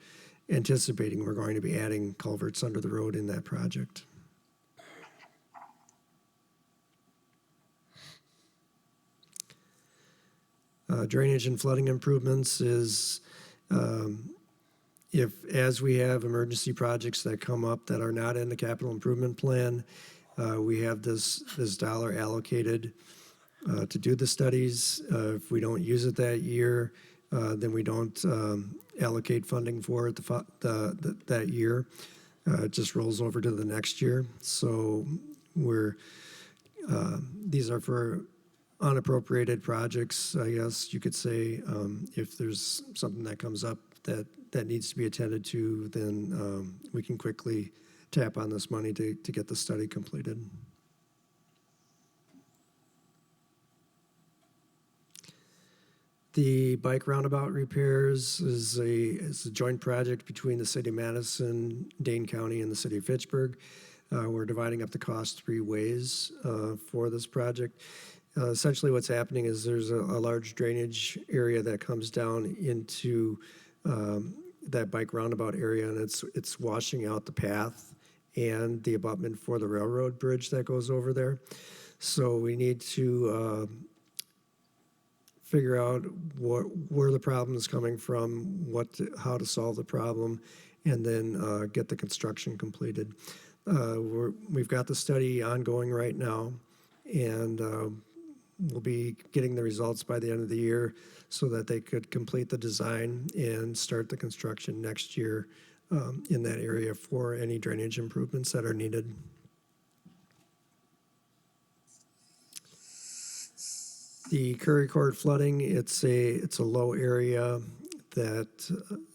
anticipating we're going to be adding culverts under the road in that project. Drainage and flooding improvements is as we have emergency projects that come up that are not in the capital improvement plan, we have this dollar allocated to do the studies. If we don't use it that year, then we don't allocate funding for it that year. It just rolls over to the next year. So these are for unappropriated projects, I guess you could say. If there's something that comes up that needs to be attended to, then we can quickly tap on this money to get the study completed. The bike roundabout repairs is a joint project between the city of Madison, Dane County, and the city of Fitchburg. We're dividing up the cost 3 ways for this project. Essentially what's happening is there's a large drainage area that comes down into that bike roundabout area, and it's washing out the path and the abutment for the railroad bridge that goes over there. So we need to figure out where the problem is coming from, how to solve the problem, and then get the construction completed. We've got the study ongoing right now, and we'll be getting the results by the end of the year so that they could complete the design and start the construction next year in that area for any drainage improvements that are needed. The Curry Court flooding, it's a low area that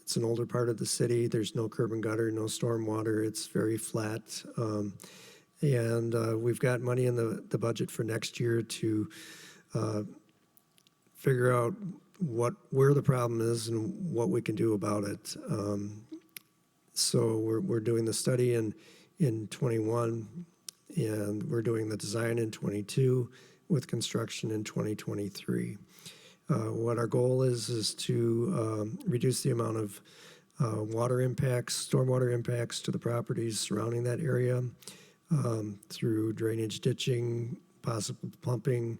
it's an older part of the city. There's no curb and gutter, no stormwater. It's very flat. And we've got money in the budget for next year to figure out where the problem is and what we can do about it. So we're doing the study in 21, and we're doing the design in 22, with construction in 2023. What our goal is to reduce the amount of water impacts, stormwater impacts to the properties surrounding that area through drainage ditching, possible pumping,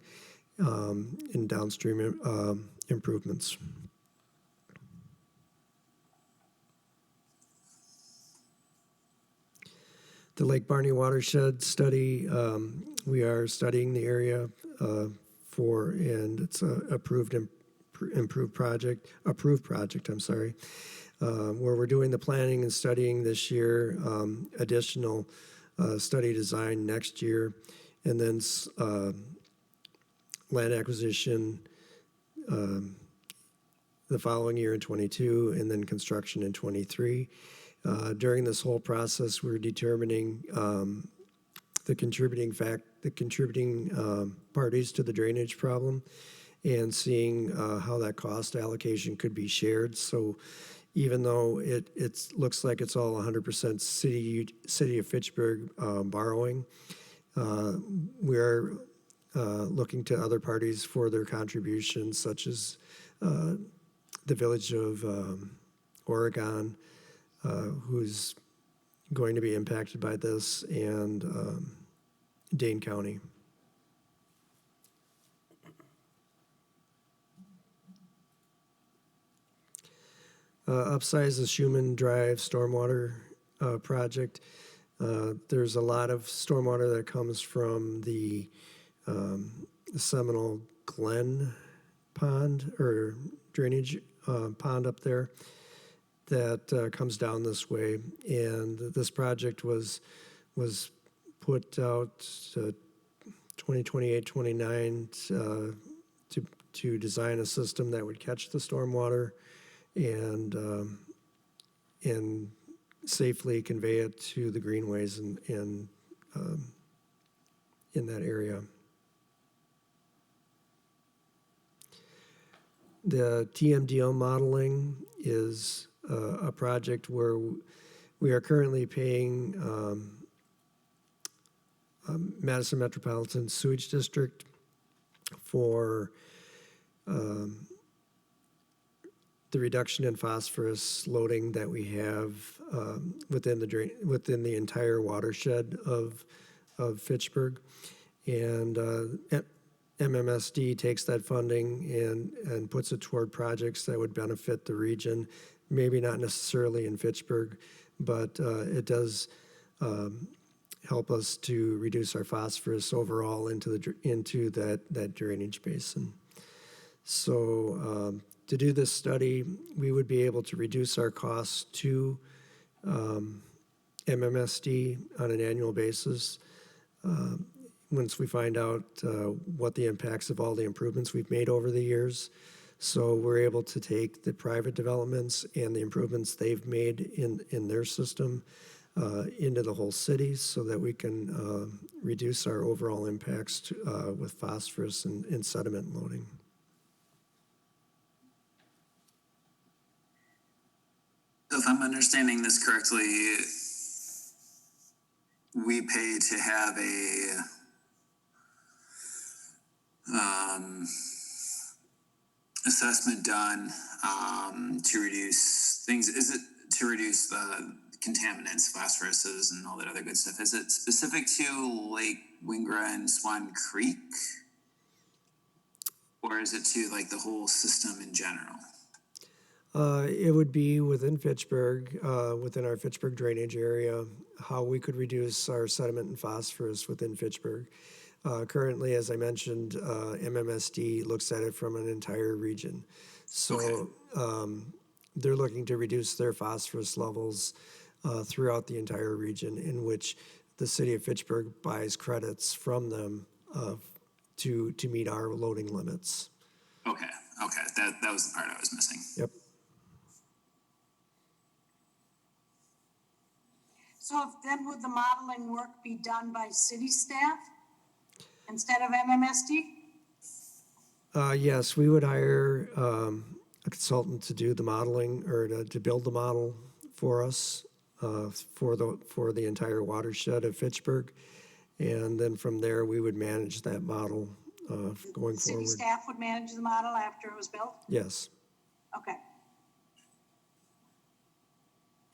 and downstream improvements. The Lake Barney Watershed study, we are studying the area and it's a approved project, where we're doing the planning and studying this year, additional study design next year, and then land acquisition the following year in 22, and then construction in 23. During this whole process, we're determining the contributing parties to the drainage problem and seeing how that cost allocation could be shared. So even though it looks like it's all 100% city of Fitchburg borrowing, we're looking to other parties for their contributions, such as the village of Oregon, who's going to be impacted by this, and Dane County. Upsize the Schumann Drive stormwater project. There's a lot of stormwater that comes from the Seminole Glen pond or drainage pond up there that comes down this way, and this project was put out 2028, 29 to design a system that would catch the stormwater and safely convey it to the greenways in that area. The Tmdl modeling is a project where we are currently paying Madison Metropolitan Sewage District for the reduction in phosphorus loading that we have within the entire watershed of Fitchburg. And MMSD takes that funding and puts it toward projects that would benefit the region, maybe not necessarily in Fitchburg, but it does help us to reduce our phosphorus overall into that drainage basin. So to do this study, we would be able to reduce our costs to MMSD on an annual basis once we find out what the impacts of all the improvements we've made over the years. So we're able to take the private developments and the improvements they've made in their system into the whole city so that we can reduce our overall impacts with phosphorus and sediment loading. So if I'm understanding this correctly, we pay to have a assessment done to reduce things. Is it to reduce the contaminants, phosphoruses, and all that other good stuff? Is it specific to Lake Wingra and Swan Creek? Or is it to like the whole system in general? It would be within Fitchburg, within our Fitchburg drainage area, how we could reduce our sediment and phosphorus within Fitchburg. Currently, as I mentioned, MMSD looks at it from an entire region. So they're looking to reduce their phosphorus levels throughout the entire region, in which the city of Fitchburg buys credits from them to meet our loading limits. Okay. That was the part I was missing. Yep. So if then would the modeling work be done by city staff instead of MMSD? Yes, we would hire a consultant to do the modeling or to build the model for us for the entire watershed of Fitchburg, and then from there we would manage that model going City forward. staff would manage the model after it was built? Yes. Okay.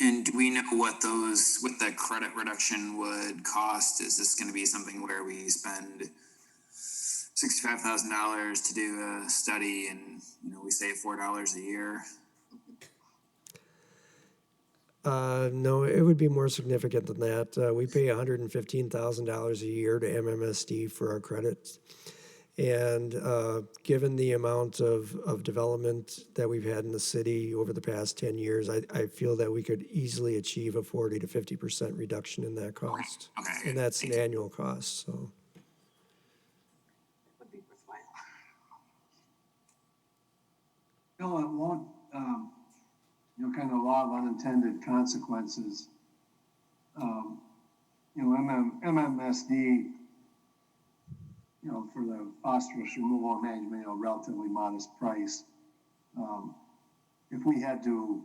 And do we know what the credit reduction would cost? Is this going to be something where we spend $65,000 to do a study and we save $4 a year? No, it would be more significant than that. We pay $115,000 a year to MMSD for our credits. And given the amount of development that we've had in the city over the past 10 years, I feel that we could easily achieve a 40 to 50% reduction in that cost. Okay. And that's an annual cost, so. Would be worthwhile. Bill, it won't, kind of law of unintended consequences. MMSD, for the phosphorus removal and management, relatively modest price. If we had to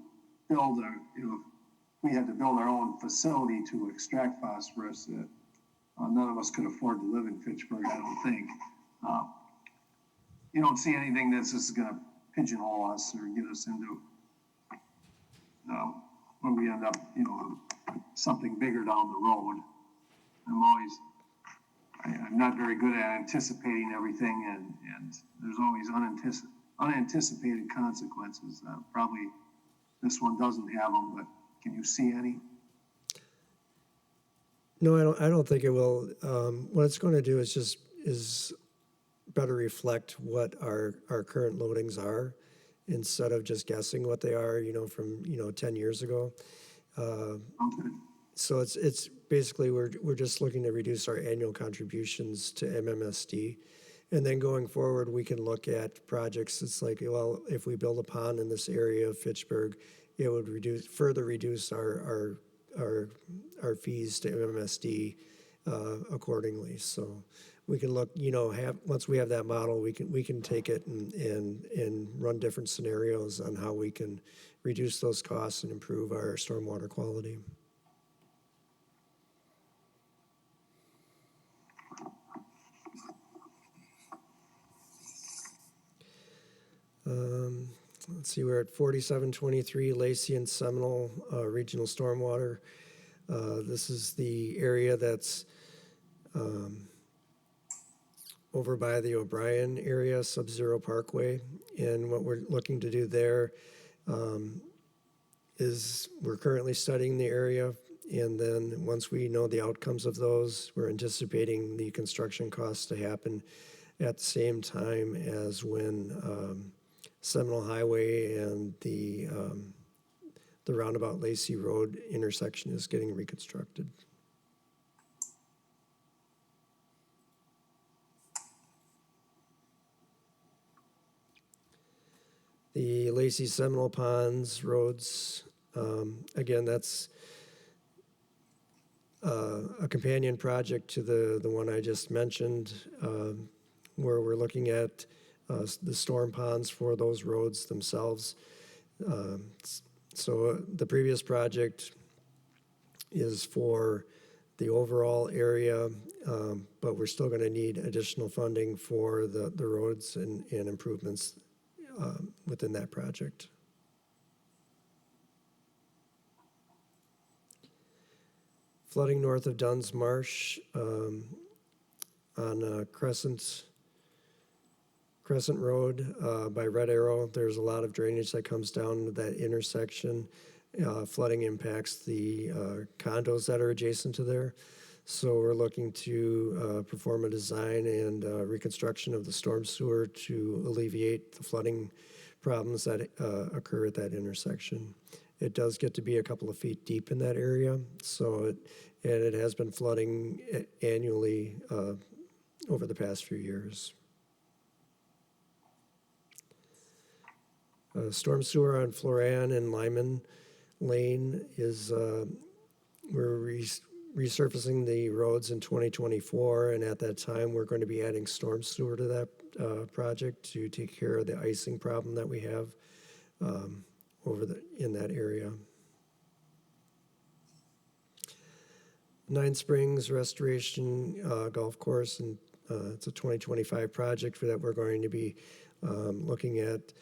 build our own facility to extract phosphorus, none of us could afford to live in Fitchburg, I don't think. You don't see anything that's just gonna pigeonhole us or get us into, when we end up, something bigger down the road. I'm not very good at anticipating everything, and there's always unanticipated consequences. Probably this one doesn't have them, but can you see any? No, I don't think it will. What it's going to do is better reflect what our current loadings are instead of just guessing what they are, from 10 years ago. Okay. So it's basically we're just looking to reduce our annual contributions to MMSD, and then going forward we can look at projects. It's like, well, if we build a pond in this area of Fitchburg, it would further reduce our fees to MMSD accordingly. So we can look, once we have that model, we can take it and run different scenarios on how we can reduce those costs and improve our stormwater quality. Let's see, we're at 4723 Lacy and Seminole Regional Stormwater. This is the area that's over by the O'Brien area, Sub-Zero Parkway. And what we're looking to do there is we're currently studying the area. And then once we know the outcomes of those, we're anticipating the construction costs to happen at the same time as when Seminole Highway and the Roundabout Lacy Road intersection is getting reconstructed. The Lacy Seminole Ponds roads, again, that's a companion project to the one I just mentioned, where we're looking at the storm ponds for those roads themselves. So the previous project is for the overall area, but we're still going to need additional funding for the roads and improvements within that project. Flooding north of Dunn's Marsh on Crescent Road by Red Arrow. There's a lot of drainage that comes down to that intersection. Flooding impacts the condos that are adjacent to there. So we're looking to perform a design and reconstruction of the storm sewer to alleviate the flooding problems that occur at that intersection. It does get to be a couple of feet deep in that area, so it has been flooding annually over the past few years. Storm sewer on Floran and Lyman Lane is, we're resurfacing the roads in 2024, and at that time, we're going to be adding storm sewer to that project to take care of the icing problem that we have in that area. Nine Springs Restoration Golf Course, and it's a 2025 project for that. We're going to be looking at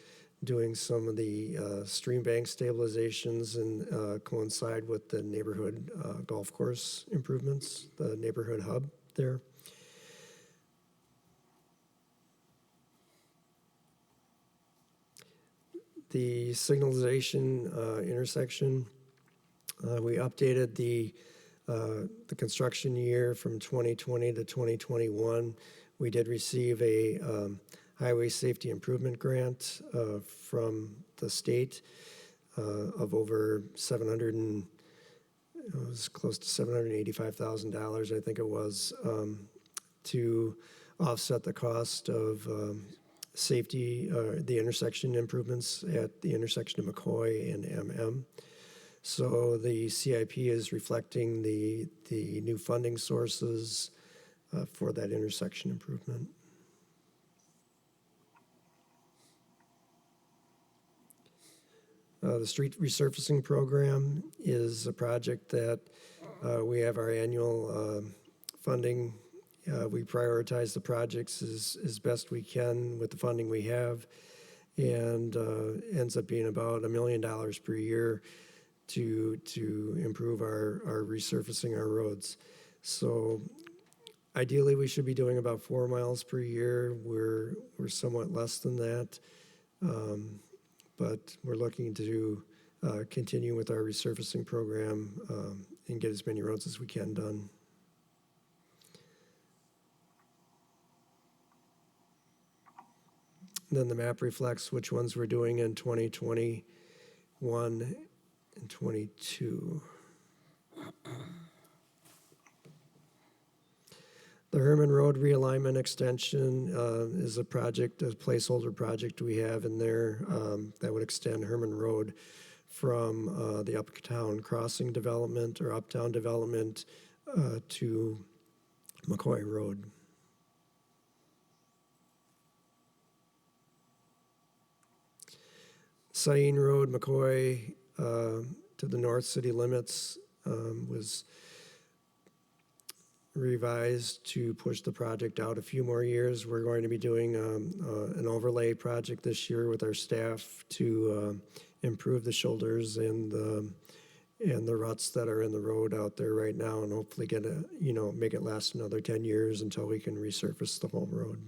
doing some of the stream bank stabilizations and coincide with the neighborhood golf course improvements, the neighborhood hub there. The signalization intersection, we updated the construction year from 2020 to 2021. We did receive a highway safety improvement grant from the state of over it was close to $785,000, I think it was, to offset the cost of safety, the intersection improvements at the intersection of McCoy and MM. So the CIP is reflecting the new funding sources for that intersection improvement. The street resurfacing program is a project that we have our annual funding. We prioritize the projects as best we can with the funding we have, and ends up being about $1 million per year to improve our resurfacing our roads. So ideally, we should be doing about 4 miles per year. We're somewhat less than that. But we're looking to continue with our resurfacing program and get as many roads as we can done. And then the map reflects which ones we're doing in 2021 and 22. The Herman Road Realignment Extension is a project, a placeholder project we have in there that would extend Herman Road from the Uptown Crossing development or Uptown development to McCoy Road. Sain Road, McCoy to the north city limits was revised to push the project out a few more years. We're going to be doing an overlay project this year with our staff to improve the shoulders and the ruts that are in the road out there right now, and hopefully get make it last another 10 years until we can resurface the whole road.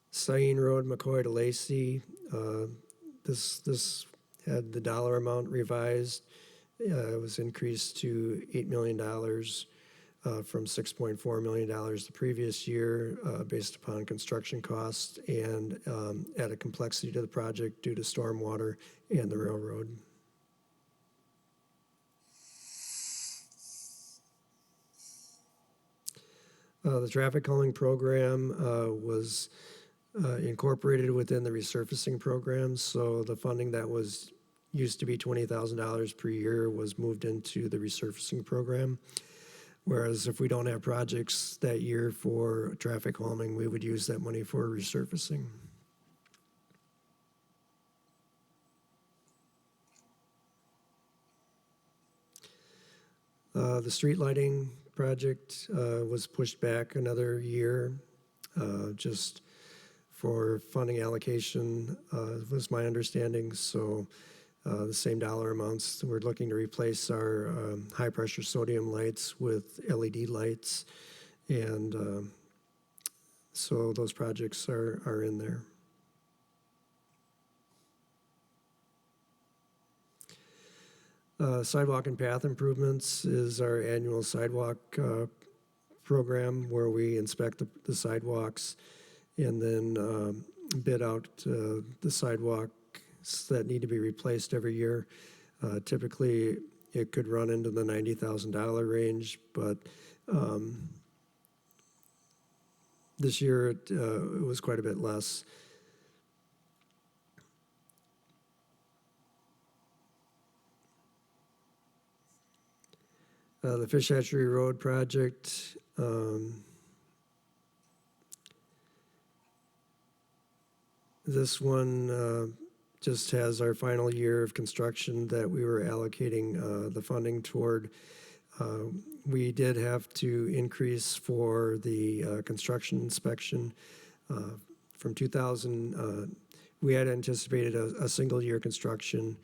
Sain Road, McCoy to Lacy. This had the dollar amount revised. It was increased to $8 million from $6.4 million the previous year, based upon construction costs and added complexity to the project due to stormwater and the railroad. The traffic calming program was incorporated within the resurfacing program, so the funding that used to be $20,000 per year was moved into the resurfacing program. Whereas if we don't have projects that year for traffic calming, we would use that money for resurfacing. The street lighting project was pushed back another year, just for funding allocation, was my understanding. So the same dollar amounts. We're looking to replace our high pressure sodium lights with LED lights. And so those projects are in there. Sidewalk and path improvements is our annual sidewalk program where we inspect the sidewalks and then bid out the sidewalks that need to be replaced every year. Typically, it could run into the $90,000 range, but this year it was quite a bit less. The Fish Hatchery Road project, this one just has our final year of construction that we were allocating the funding toward. We did have to increase for the construction inspection from 2000. We had anticipated a single year construction.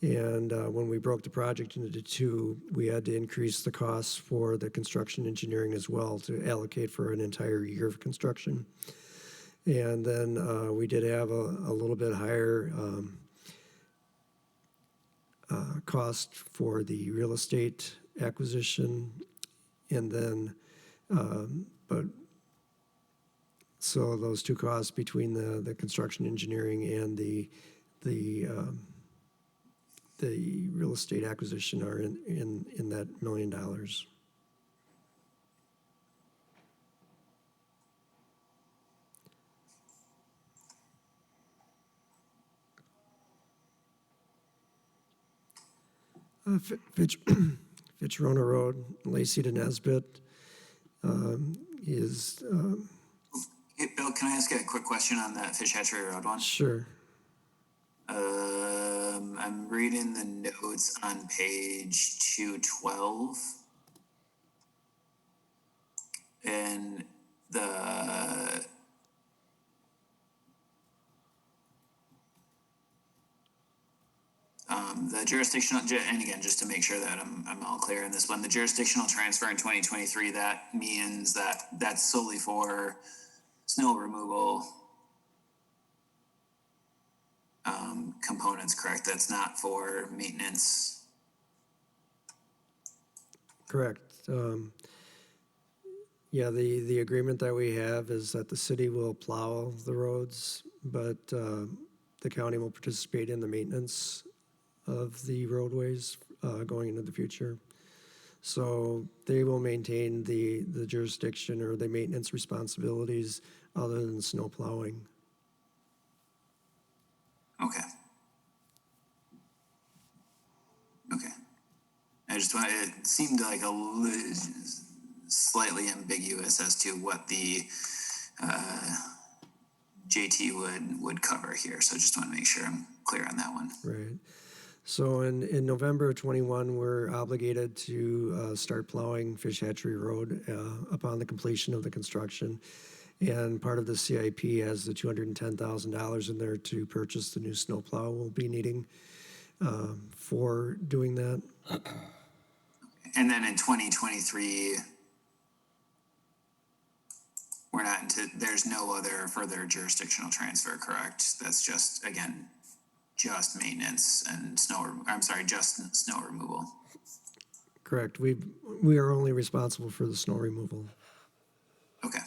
And when we broke the project into two, we had to increase the costs for the construction engineering as well to allocate for an entire year of construction. And then we did have a little bit higher cost for the real estate acquisition. And then, so those two costs between the construction engineering and the real estate acquisition are in that $1 million. Fitchburg Road, Lacy to Nesbitt is. Hey, Bill, can I ask a quick question on that Fish Hatchery Road one? Sure. I'm reading the notes on page 212. And the jurisdictional, and again, just to make sure that I'm all clear on this one, the jurisdictional transfer in 2023, that means that that's solely for snow removal components, correct? That's not for maintenance. Correct. Yeah, the agreement that we have is that the city will plow the roads, but the county will participate in the maintenance of the roadways going into the future. So they will maintain the jurisdiction or the maintenance responsibilities other than snow plowing. Okay. Okay. I just want, it seemed like slightly ambiguous as to what the JT would cover here. So just want to make sure I'm clear on that one. Right. So in November of '21, we're obligated to start plowing Fish Hatchery Road upon the completion of the construction. And part of the CIP has the $210,000 in there to purchase the new snowplow we'll be needing for doing that. And then in 2023, we're not into, there's no other further jurisdictional transfer, correct? That's just, again, just maintenance and just snow removal. Correct. We are only responsible for the snow removal. Okay.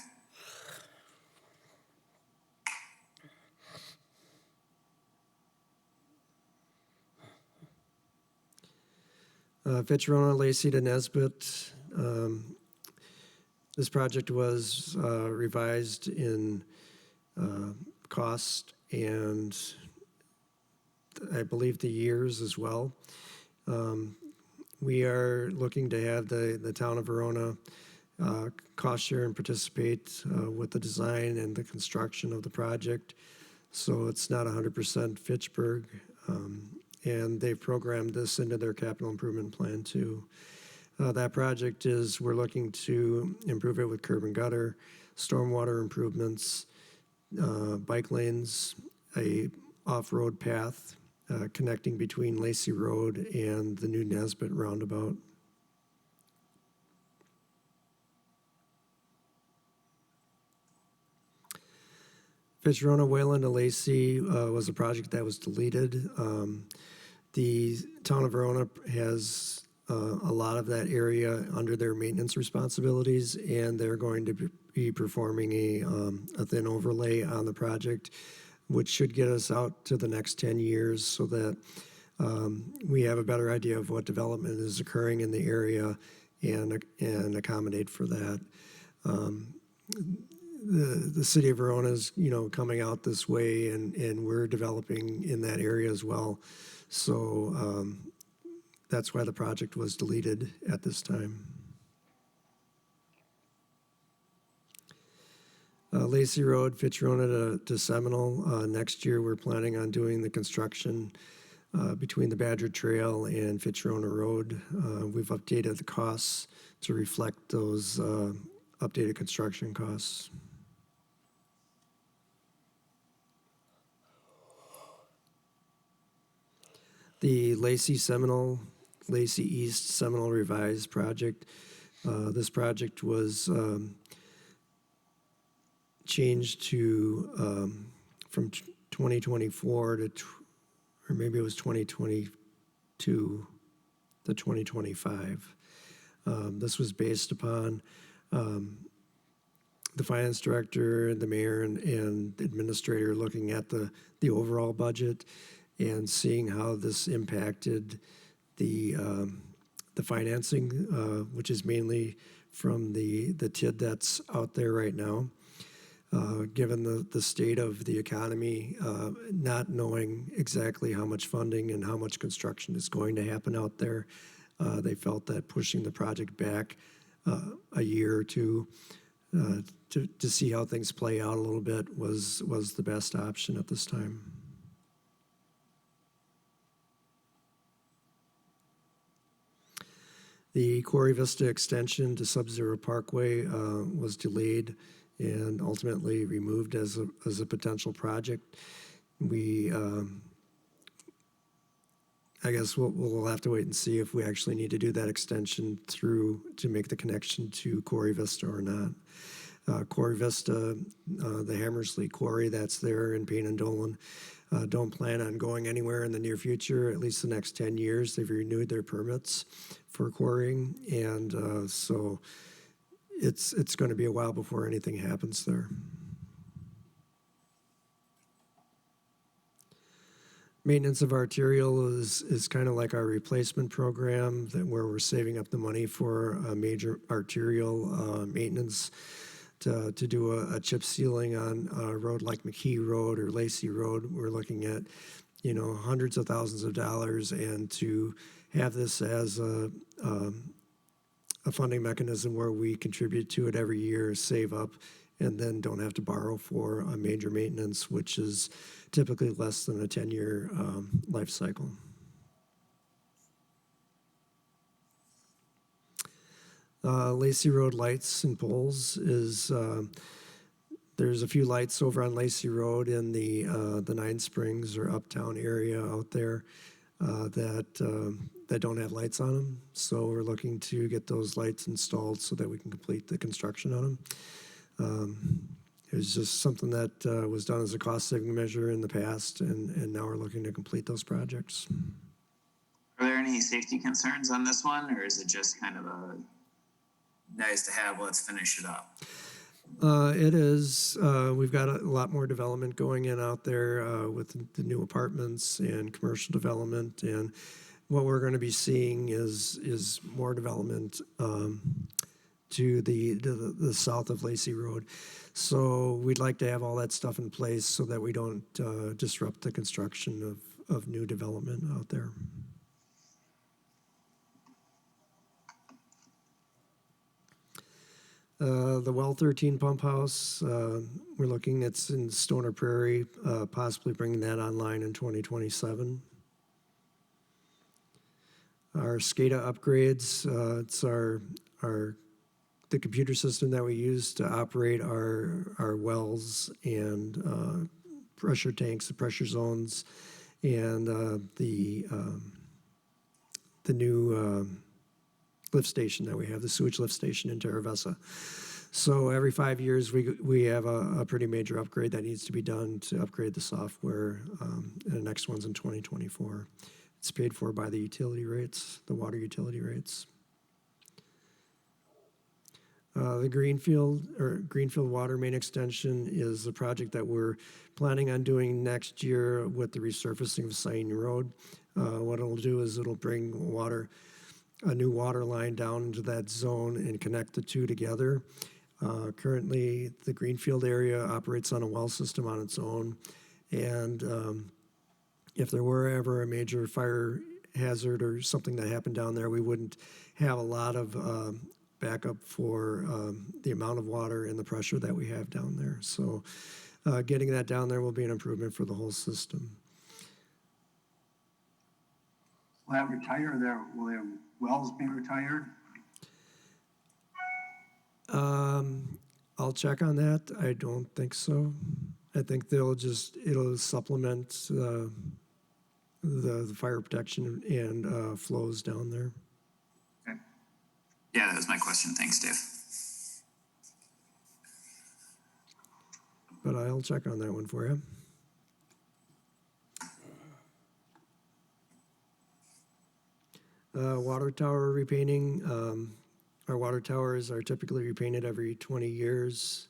Fitchburg, Lacy to Nesbit. This project was revised in cost and I believe the years as well. We are looking to have the town of Verona cost share and participate with the design and the construction of the project. So it's not 100% Fitchburg. And they've programmed this into their capital improvement plan too. That project is, we're looking to improve it with curb and gutter, stormwater improvements, bike lanes, a off-road path connecting between Lacy Road and the new Nesbit Roundabout. Fitzgerald Wayland to Lacy was a project that was deleted. The town of Verona has a lot of that area under their maintenance responsibilities, and they're going to be performing a thin overlay on the project, which should get us out to the next 10 years so that we have a better idea of what development is occurring in the area and accommodate for that. The city of Verona is, coming out this way, and we're developing in that area as well. So that's why the project was deleted at this time. Lacy Road, Fitzgerald to Seminole. Next year, we're planning on doing the construction between the Badger Trail and Fitzgerald Road. We've updated the costs to reflect those updated construction costs. The Lacy East Seminole Revised project. This project was changed to from 2024 to, or maybe it was 2022 to 2025. This was based upon the finance director, the mayor, and the administrator looking at the overall budget and seeing how this impacted the financing, which is mainly from the TID that's out there right now. Given the state of the economy, not knowing exactly how much funding and how much construction is going to happen out there, they felt that pushing the project back a year or two to see how things play out a little bit was the best option at this time. The Quarry Vista extension to Sub-Zero Parkway was delayed and ultimately removed as a potential project. We, I guess we'll have to wait and see if we actually need to do that extension through to make the connection to Quarry Vista or not. Quarry Vista, the Hammersley Quarry that's there in Payne and Dolan, don't plan on going anywhere in the near future, at least the next 10 years. They've renewed their permits for quarrying, and so it's going to be a while before anything happens there. Maintenance of arterial is kind of like our replacement program where we're saving up the money for a major arterial maintenance to do a chip sealing on a road like McKee Road or Lacy Road. We're looking at, hundreds of thousands of dollars, and to have this as a funding mechanism where we contribute to it every year, save up, and then don't have to borrow for a major maintenance, which is typically less than a 10-year life cycle. Lacey Road lights and poles is, there's a few lights over on Lacey Road in the Nine Springs or Uptown area out there that don't have lights on them. So we're looking to get those lights installed so that we can complete the construction on them. It was just something that was done as a cost-saving measure in the past, and now we're looking to complete those projects. Are there any safety concerns on this one, or is it just kind of a nice to have, let's finish it up? It is. We've got a lot more development going in out there with the new apartments and commercial development, and what we're going to be seeing is more development to the south of Lacey Road. So we'd like to have all that stuff in place so that we don't disrupt the construction of new development out there. The Well 13 pump house, we're looking, it's in Stoner Prairie, possibly bringing that online in 2027. Our SCADA upgrades, it's the computer system that we use to operate our wells and pressure tanks, the pressure zones, and the new lift station that we have, the sewage lift station in Terra Vesa. So every 5 years, we have a pretty major upgrade that needs to be done to upgrade the software, and the next one's in 2024. It's paid for by the utility rates, the water utility rates. The Greenfield Water Main Extension is a project that we're planning on doing next year with the resurfacing of Signalization Road. What it'll do is it'll bring a new water line down into that zone and connect the two together. Currently, the Greenfield area operates on a well system on its own, and if there were ever a major fire hazard or something that happened down there, we wouldn't have a lot of backup for the amount of water and the pressure that we have down there. So getting that down there will be an improvement for the whole system. Will that retire there? Will their wells be retired? I'll check on that. I don't think so. I think it'll supplement the fire protection and flows down there. Okay. Yeah, that was my question. Thanks, Dave. But I'll check on that one for you. Water tower repainting. Our water towers are typically repainted every 20 years.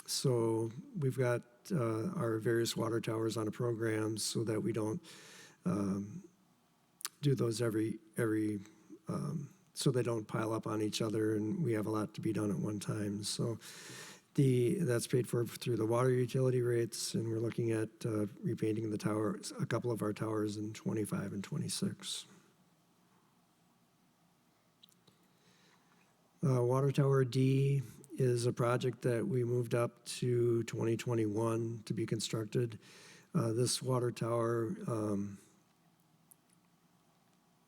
So we've got our various water towers on a program so that we don't do those every so they don't pile up on each other and we have a lot to be done at one time. So that's paid for through the water utility rates, and we're looking at repainting the towers, a couple of our towers in 25 and 26. Water Tower D is a project that we moved up to 2021 to be constructed. This water tower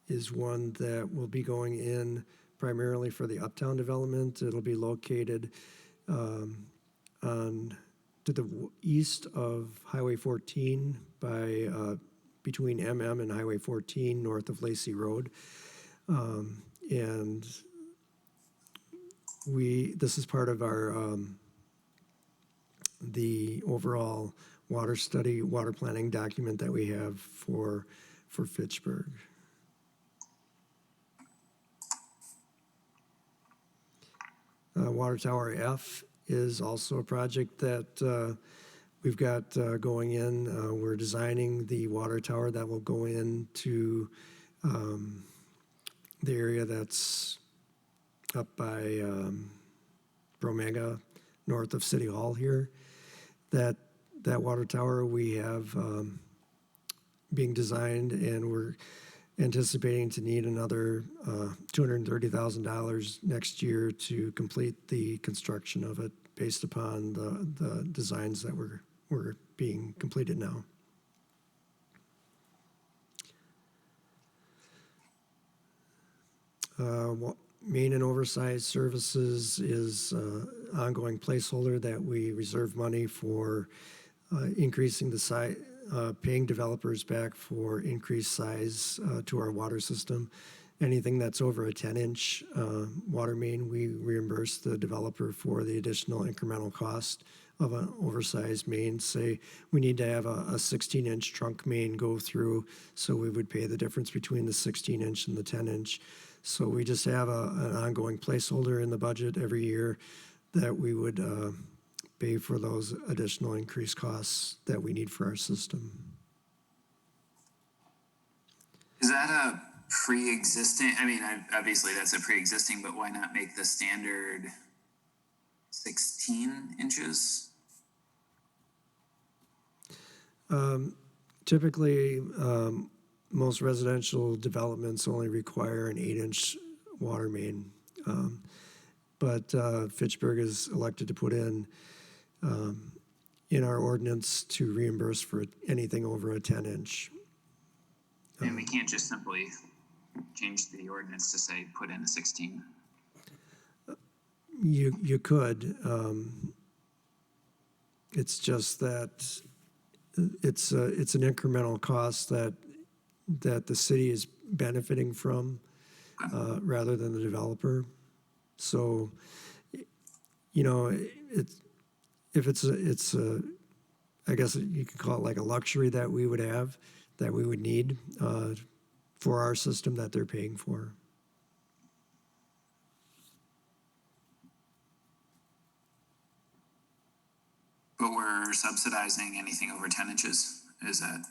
is one that will be going in primarily for the uptown development. It'll be located to the east of Highway 14 between MM and Highway 14 north of Lacey Road. And this is part of our the overall water study, water planning document that we have for Fitchburg. Water Tower F is also a project that we've got going in. We're designing the water tower that will go into the area that's up by Bromega, north of City Hall here. That water tower we have being designed, and we're anticipating to need another $230,000 next year to complete the construction of it based upon the designs that were being completed now. main and oversized services is ongoing placeholder that we reserve money for increasing the size, paying developers back for increased size to our water system. Anything that's over a 10-inch water main, we reimburse the developer for the additional incremental cost of an oversized main. Say we need to have a 16-inch trunk main go through, so we would pay the difference between the 16-inch and the 10-inch. So we just have an ongoing placeholder in the budget every year that we would pay for those additional increased costs that we need for our system. Is that a pre-existing, I mean, obviously that's a pre-existing, but why not make the standard 16 inches? Typically, most residential developments only require an 8-inch water main. But Fitchburg is elected to put in our ordinance to reimburse for anything over a 10-inch. And we can't just simply change the ordinance to say, put in a 16. You could. It's just that it's an incremental cost that the city is benefiting from rather than the developer. So, you know, I guess you could call it like a luxury that we would have, that we would need for our system that they're paying for. But we're subsidizing anything over 10 inches, is that?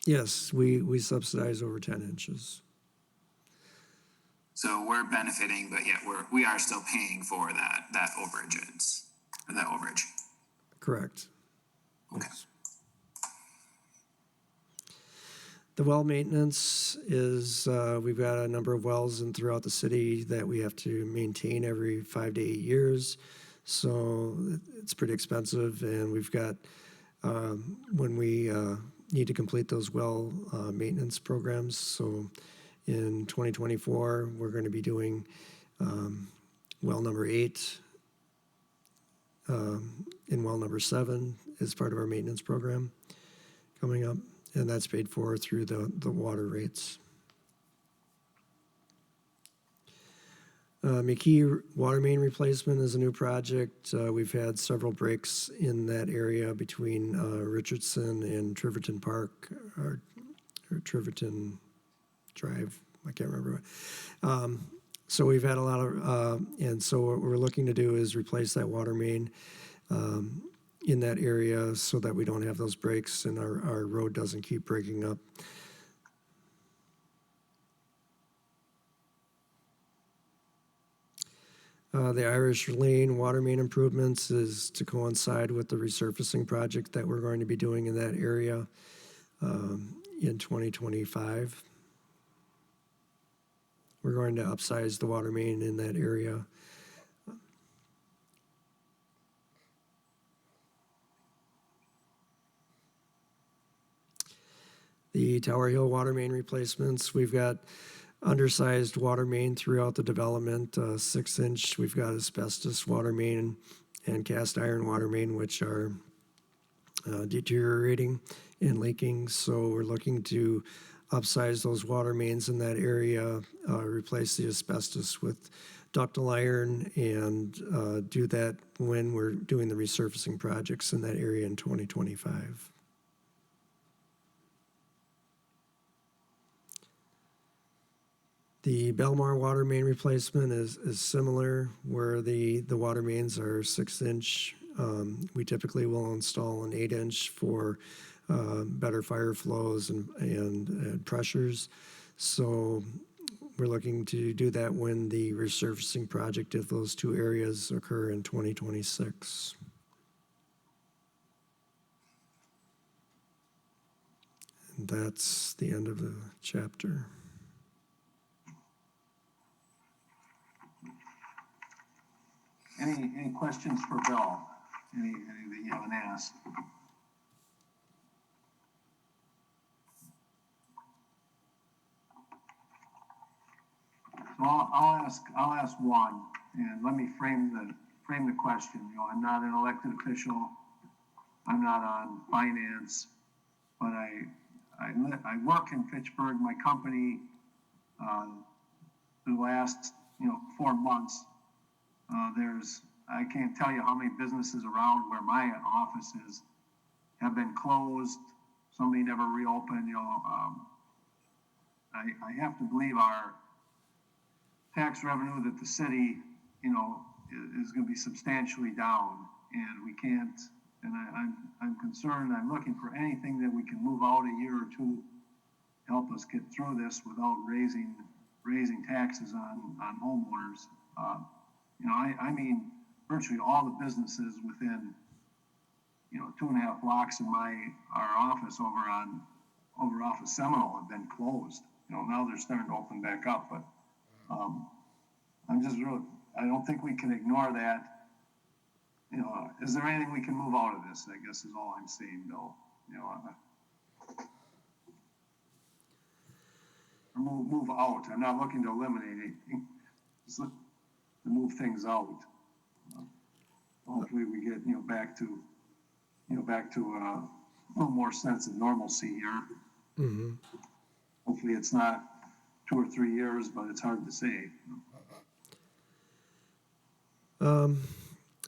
Yes, we subsidize over 10 inches. So we're benefiting, but yet we are still paying for that overage. Correct. Okay. Yes. The well maintenance is, we've got a number of wells throughout the city that we have to maintain every 5 to 8 years. So it's pretty expensive, and we've got, when we need to complete those well maintenance programs. So in 2024, we're going to be doing well number 8 and well number 7 as part of our maintenance program coming up, and that's paid for through the water rates. McKee water main replacement is a new project. We've had several breaks in that area between Richardson and Triverton Park, or Triverton Drive, I can't remember. So we've had a lot of, and so what we're looking to do is replace that water main in that area so that we don't have those breaks and our road doesn't keep breaking up. The Irish Lane water main improvements is to coincide with the resurfacing project that we're going to be doing in that area in 2025. We're going to upsize the water main in that area. The Tower Hill water main replacements, we've got undersized water main throughout the development, 6-inch. We've got asbestos water main and cast iron water main, which are deteriorating and leaking. So we're looking to upsize those water mains in that area, replace the asbestos with ductile iron, and do that when we're doing the resurfacing projects in that area in 2025. The Belmar water main replacement is similar, where the water mains are 6-inch. We typically will install an 8-inch for better fire flows and pressures. So we're looking to do that when the resurfacing project of those two areas occur in 2026. And that's the end of the chapter. Any questions for Bill? Anything that you haven't asked? So Well, I'll ask one, and let me frame the question. You know, I'm not an elected official. I'm not on finance, but I work in Fitchburg. My company, the last, 4 months, I can't tell you how many businesses around where my office is have been closed. Somebody never reopened, I have to believe our tax revenue that the city, is going to be substantially down, and we can't. And I'm concerned. I'm looking for anything that we can move out a year or two, to help us get through this without raising taxes on homeowners. I mean, virtually all the businesses within 2.5 blocks of our office over off of Seminole have been closed. Now they're starting to open back up, but I don't think we can ignore that. Is there anything we can move out of this, I guess is all I'm saying, Bill. Or move out. I'm not looking to eliminate anything. Just look to move things out. Hopefully we get, back to a little more sense of normalcy here. Mm-hmm. Hopefully it's not 2 or 3 years, but it's hard to say.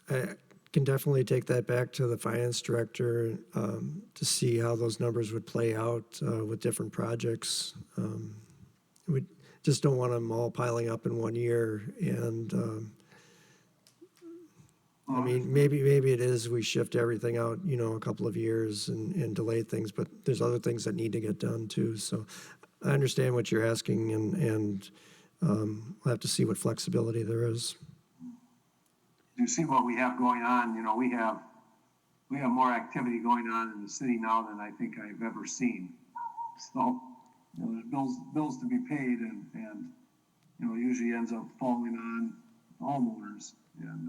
I can definitely take that back to the finance director to see how those numbers would play out with different projects. We just don't want them all piling up in 1 year. And I mean, maybe it is we shift everything out, a couple of years and delay things, but there's other things that need to get done too. So I understand what you're asking, and we'll have to see what flexibility there is. You see what we have going on. We have more activity going on in the city now than I think I've ever seen. So, there's bills to be paid, and it usually ends up falling on homeowners. And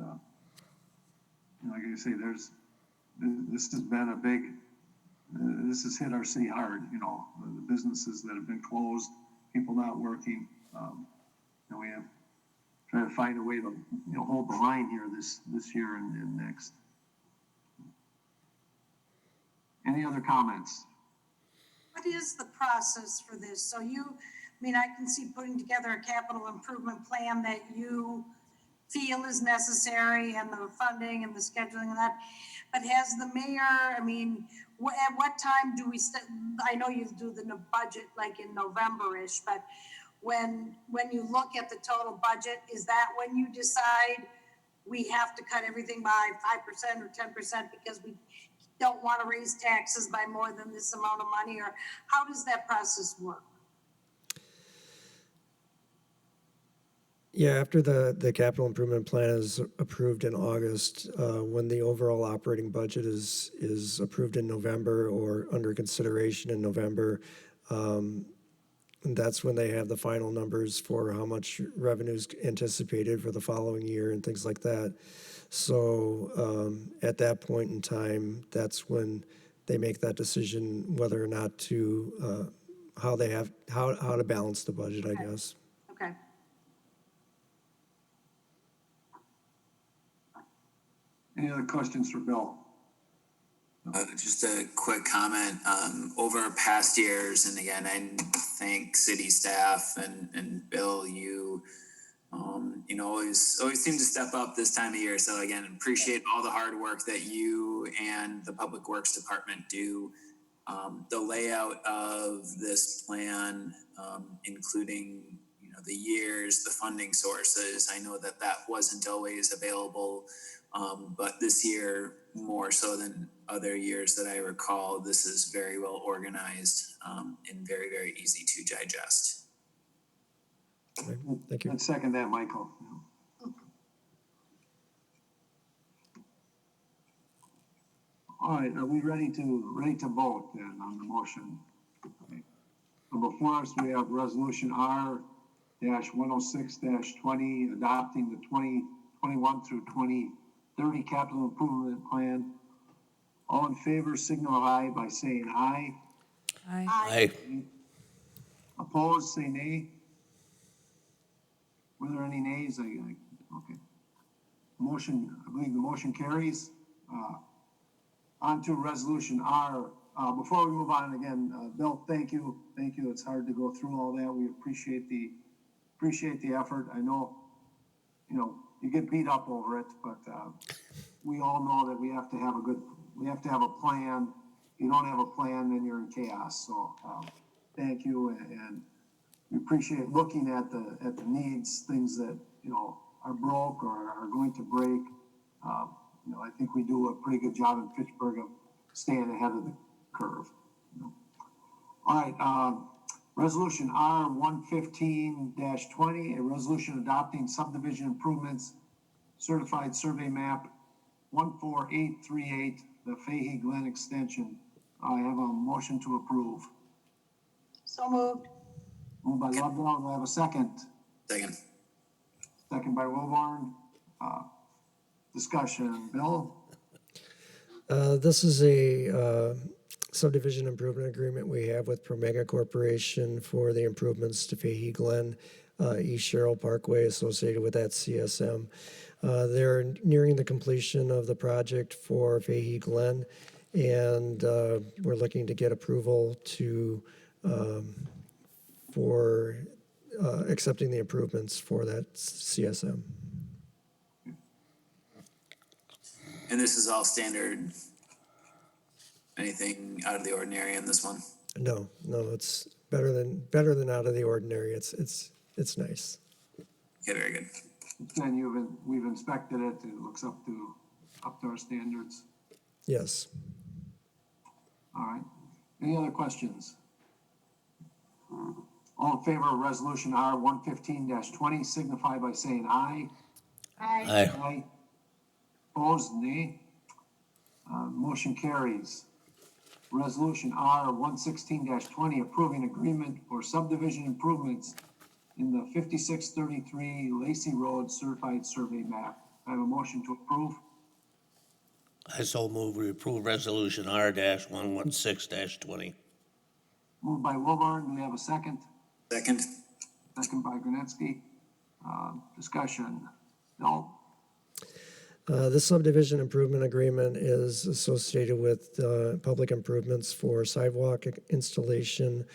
like I say, this has been a big. This has hit our city hard. The businesses that have been closed, people not working. We have trying to find a way to hold the line here this year and next. Any other comments? What is the process for this? So I can see putting together a capital improvement plan that you feel is necessary, and the funding and the scheduling and that. But has the mayor, at what time do we I know you do the budget like in November-ish, but when you look at the total budget, is that when you decide we have to cut everything by 5% or 10% because we don't want to raise taxes by more than this amount of money, or how does that process work? Yeah, after the capital improvement plan is approved in August, when the overall operating budget is approved in November or under consideration in November, and that's when they have the final numbers for how much revenue is anticipated for the following year and things like that. So at that point in time, that's when they make that decision whether or not to how to balance the budget, I guess. Okay. Any other questions for Bill? Just a quick comment. Over past years, and again, I thank city staff and Bill, you always seem to step up this time of year. So again, appreciate all the hard work that you and the Public Works Department do. The layout of this plan, including the years, the funding sources. I know that wasn't always available, but this year more so than other years that I recall, this is very well organized and very, very easy to digest. Okay, thank you. I'd second that, Michael. All right, are we ready to vote then on the motion? Okay. So before us, we have resolution R-106-20, adopting the 2021 through 2030 capital improvement plan. All in favor, signal aye by saying aye. Aye. Aye. Opposed, say nay. Were there any nays? Okay. Motion, I believe the motion carries. On to resolution R. Before we move on again, Bill, thank you. Thank you. It's hard to go through all that. We appreciate the effort. I know, you get beat up over it, but, we all know that we have to have a plan. You don't have a plan, then you're in chaos. So, thank you. And we appreciate looking at the needs, things that, are broke or are going to break. I think we do a pretty good job in Fitchburg of staying ahead of the curve. All right, resolution R 115-20, a resolution adopting subdivision improvements, certified survey map 14838, the Fahey Glen extension. I have a motion to approve. So moved. Moved by Lovedale, do I have a second? Second. Second by Wilborn. Discussion, Bill? This is a subdivision improvement agreement we have with Promega Corporation for the improvements to Fahey Glen, East Sherrill Parkway associated with that CSM. They're nearing the completion of the project for Fahey Glen, and we're looking to get approval for accepting the improvements for that CSM. And this is all standard. Anything out of the ordinary in this one? No, it's better than out of the ordinary. It's nice. Okay, very good. Again, we've inspected it. It looks up to our standards. Yes. All right. Any other questions? All in favor of resolution R 115-20 signify by saying aye. Aye. Aye. Aye. Opposed, nay. Motion carries. Resolution R 116-20 approving agreement for subdivision improvements in the 5633 Lacy Road certified survey map. I have a motion to approve. I so move we approve resolution R-116-20. Moved by Wilburn. Do we have a second? Second. Second by Granetsky. Discussion. No? This subdivision improvement agreement is associated with public improvements for sidewalk installation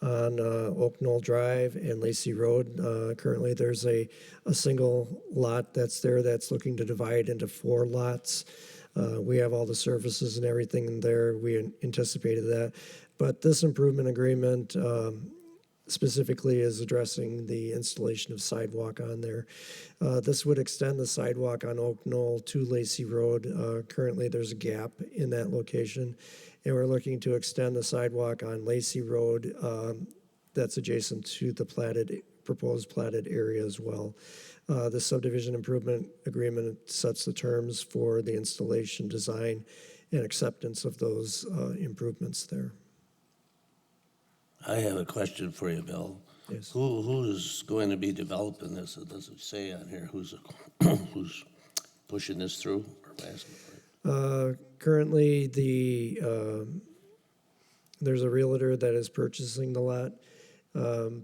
on Oak Knoll Drive and Lacey Road. Currently, there's a single lot that's there that's looking to divide into 4 lots. We have all the services and everything in there. We anticipated that. But this improvement agreement specifically is addressing the installation of sidewalk on there. This would extend the sidewalk on Oak Knoll to Lacey Road. Currently, there's a gap in that location, and we're looking to extend the sidewalk on Lacey Road that's adjacent to the proposed platted area as well. The subdivision improvement agreement sets the terms for the installation, design, and acceptance of those improvements there. I have a question for you, Bill. Yes. Who's going to be developing this? It doesn't say on here who's pushing this through or asking for it. Currently, there's a realtor that is purchasing the lot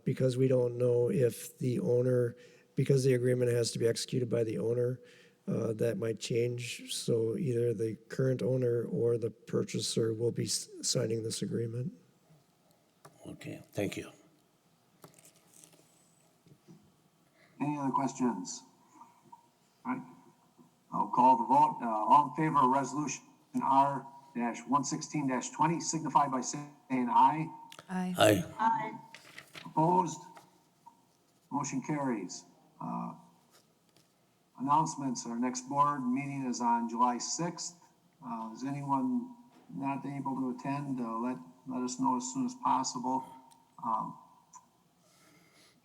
because we don't know if the owner, because the agreement has to be executed by the owner, that might change. So either the current owner or the purchaser will be signing this agreement. Okay, thank you. Any other questions? All right. I'll call the vote. All in favor of resolution R-116-20 signify by saying aye. Aye. Aye. Aye. Opposed? Motion carries. Announcements. Our next board meeting is on July 6th. Is anyone not able to attend? Let us know as soon as possible.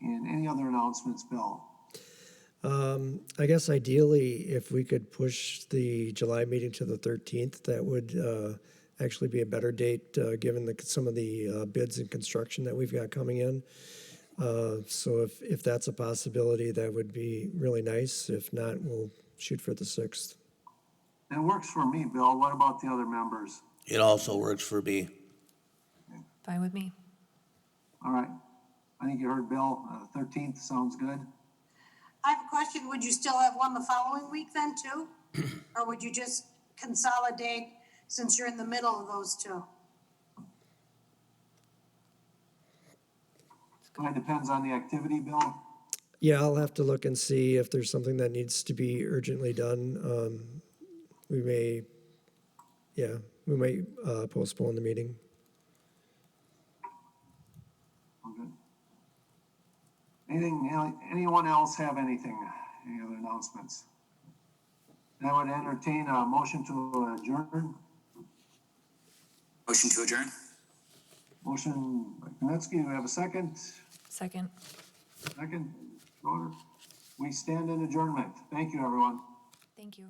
And any other announcements, Bill? I guess ideally, if we could push the July meeting to the 13th, that would actually be a better date, given some of the bids and construction that we've got coming in. So if that's a possibility, that would be really nice. If not, we'll shoot for the 6th. It works for me, Bill. What about the other members? It also works for me. Fine with me. All right. I think you heard Bill. 13th sounds good. I have a question. Would you still have one the following week then too? Or would you just consolidate since you're in the middle of those two? It depends on the activity, Bill. Yeah, I'll have to look and see if there's something that needs to be urgently done. We may, yeah, we might postpone the meeting. Okay. Anyone else have anything? Any other announcements? I would entertain a motion to adjourn. Motion to adjourn? Motion by Kaminsky, do we have a second? Second. Second, Schroeder. We stand in adjournment. Thank you, everyone. Thank you.